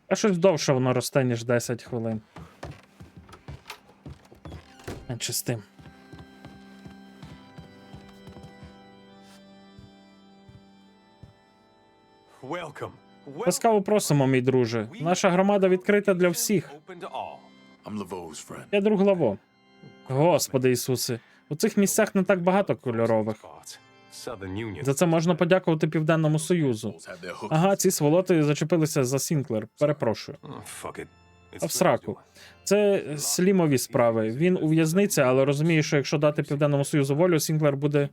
А щось довше воно росте, ніж 10 хвилин. Менше з тим. Ласкаво просимо, мій друже. Наша громада відкрита для всіх. I'm Laveau's friend. Я друг Лаво. Господи Ісусе, у цих місцях не так багато кольорових. За це можна подякувати Південному Союзу. Ага, ці сволоти зачепилися за Сінклер. Перепрошую. А в сраку. Це Слімові справи. Він у в'язниці, але розуміє, що якщо дати Південному Союзу волю, Сінклер буде...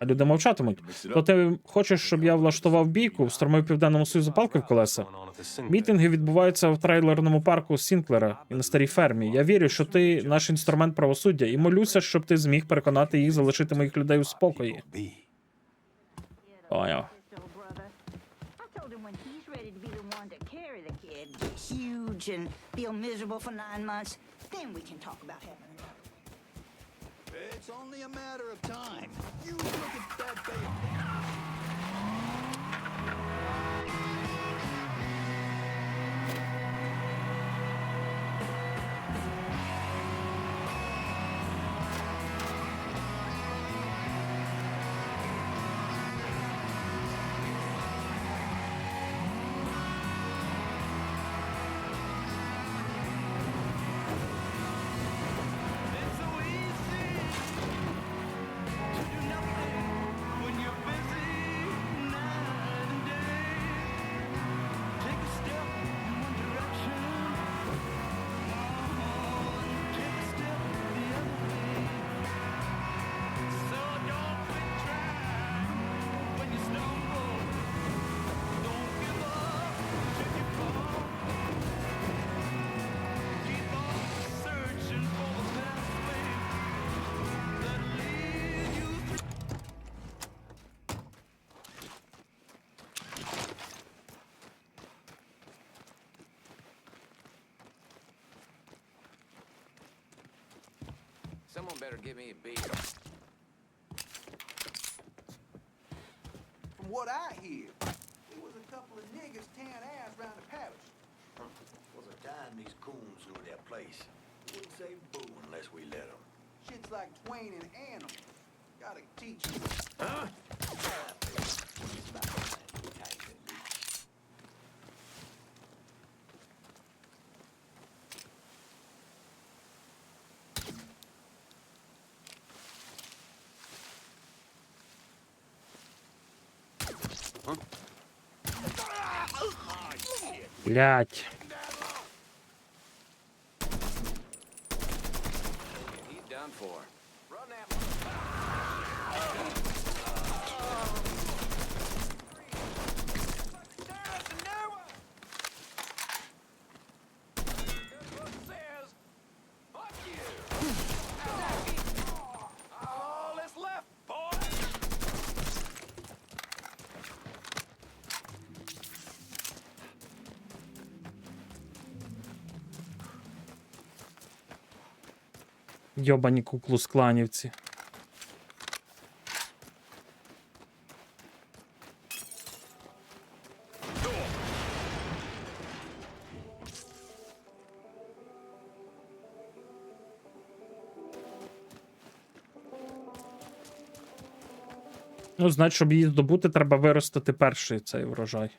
А люди мовчатимуть. То ти хочеш, щоб я влаштував бійку, встромив Південному Союзу палки в колеса? Мітинги відбуваються в трейлерному парку Сінклера і на старій фермі. Я вірю, що ти наш інструмент правосуддя, і молюся, щоб ти зміг переконати їх залишити моїх людей у спокої. Поняв. Huge and feel miserable for 9 months, then we can talk about having another. It's only a matter of time. You look at that baby. Someone better give me a beat. From what I hear, there was a couple of niggas tearing ass around the parish. Was a time these coons knew their place. Wouldn't say boo unless we let them. Shit's like Twain and Animal. Gotta teach you. Huh? Блять. He's done for. Run that All that's left, boy. Йобані куклус-кланівці. Ну, значить, щоб її здобути, треба виростити перший цей врожай.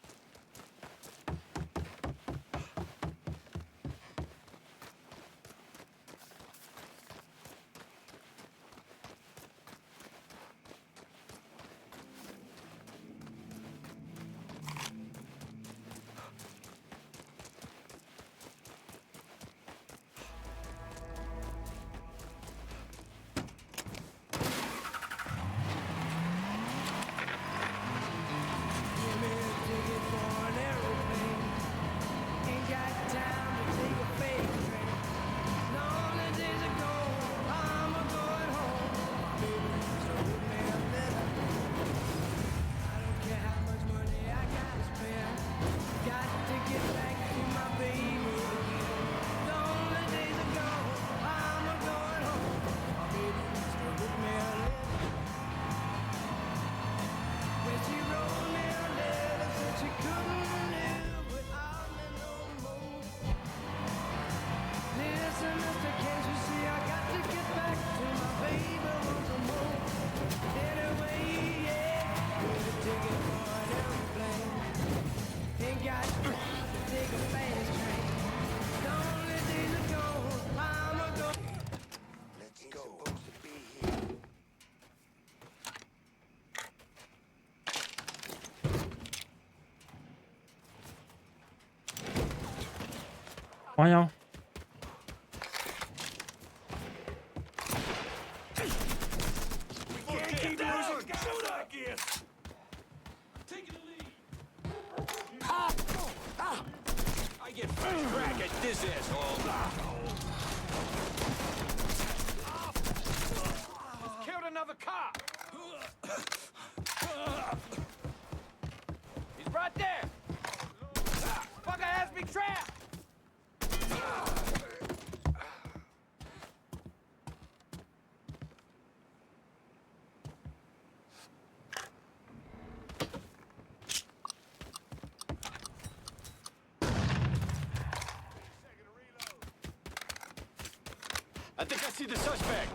Поняв? I get first crack at this asshole. killed another cop. He's right there. Fucker has me trapped. I think I see the suspect.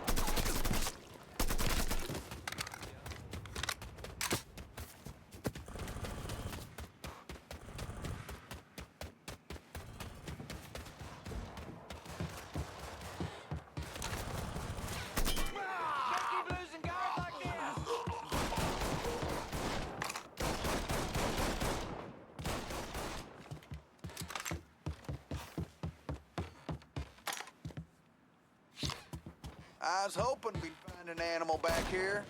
I was hoping we'd find an animal back here.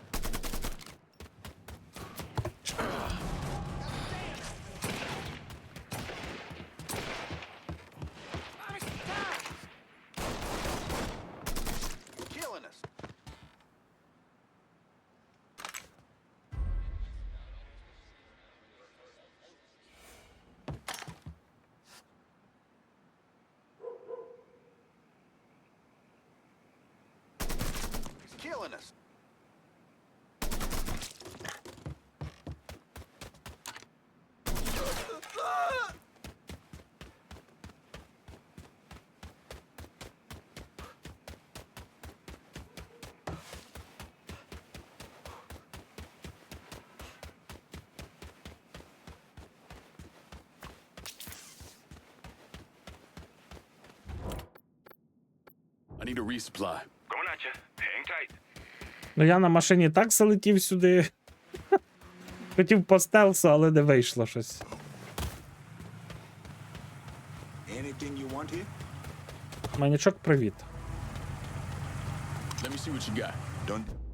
Killing us. following us. I need a resupply. Going at you. Hang tight. Ну я на машині так залетів сюди. Хотів по стелсу, але не вийшло щось. Anything you want here? Манічок, привіт. Let me see what you got. Don't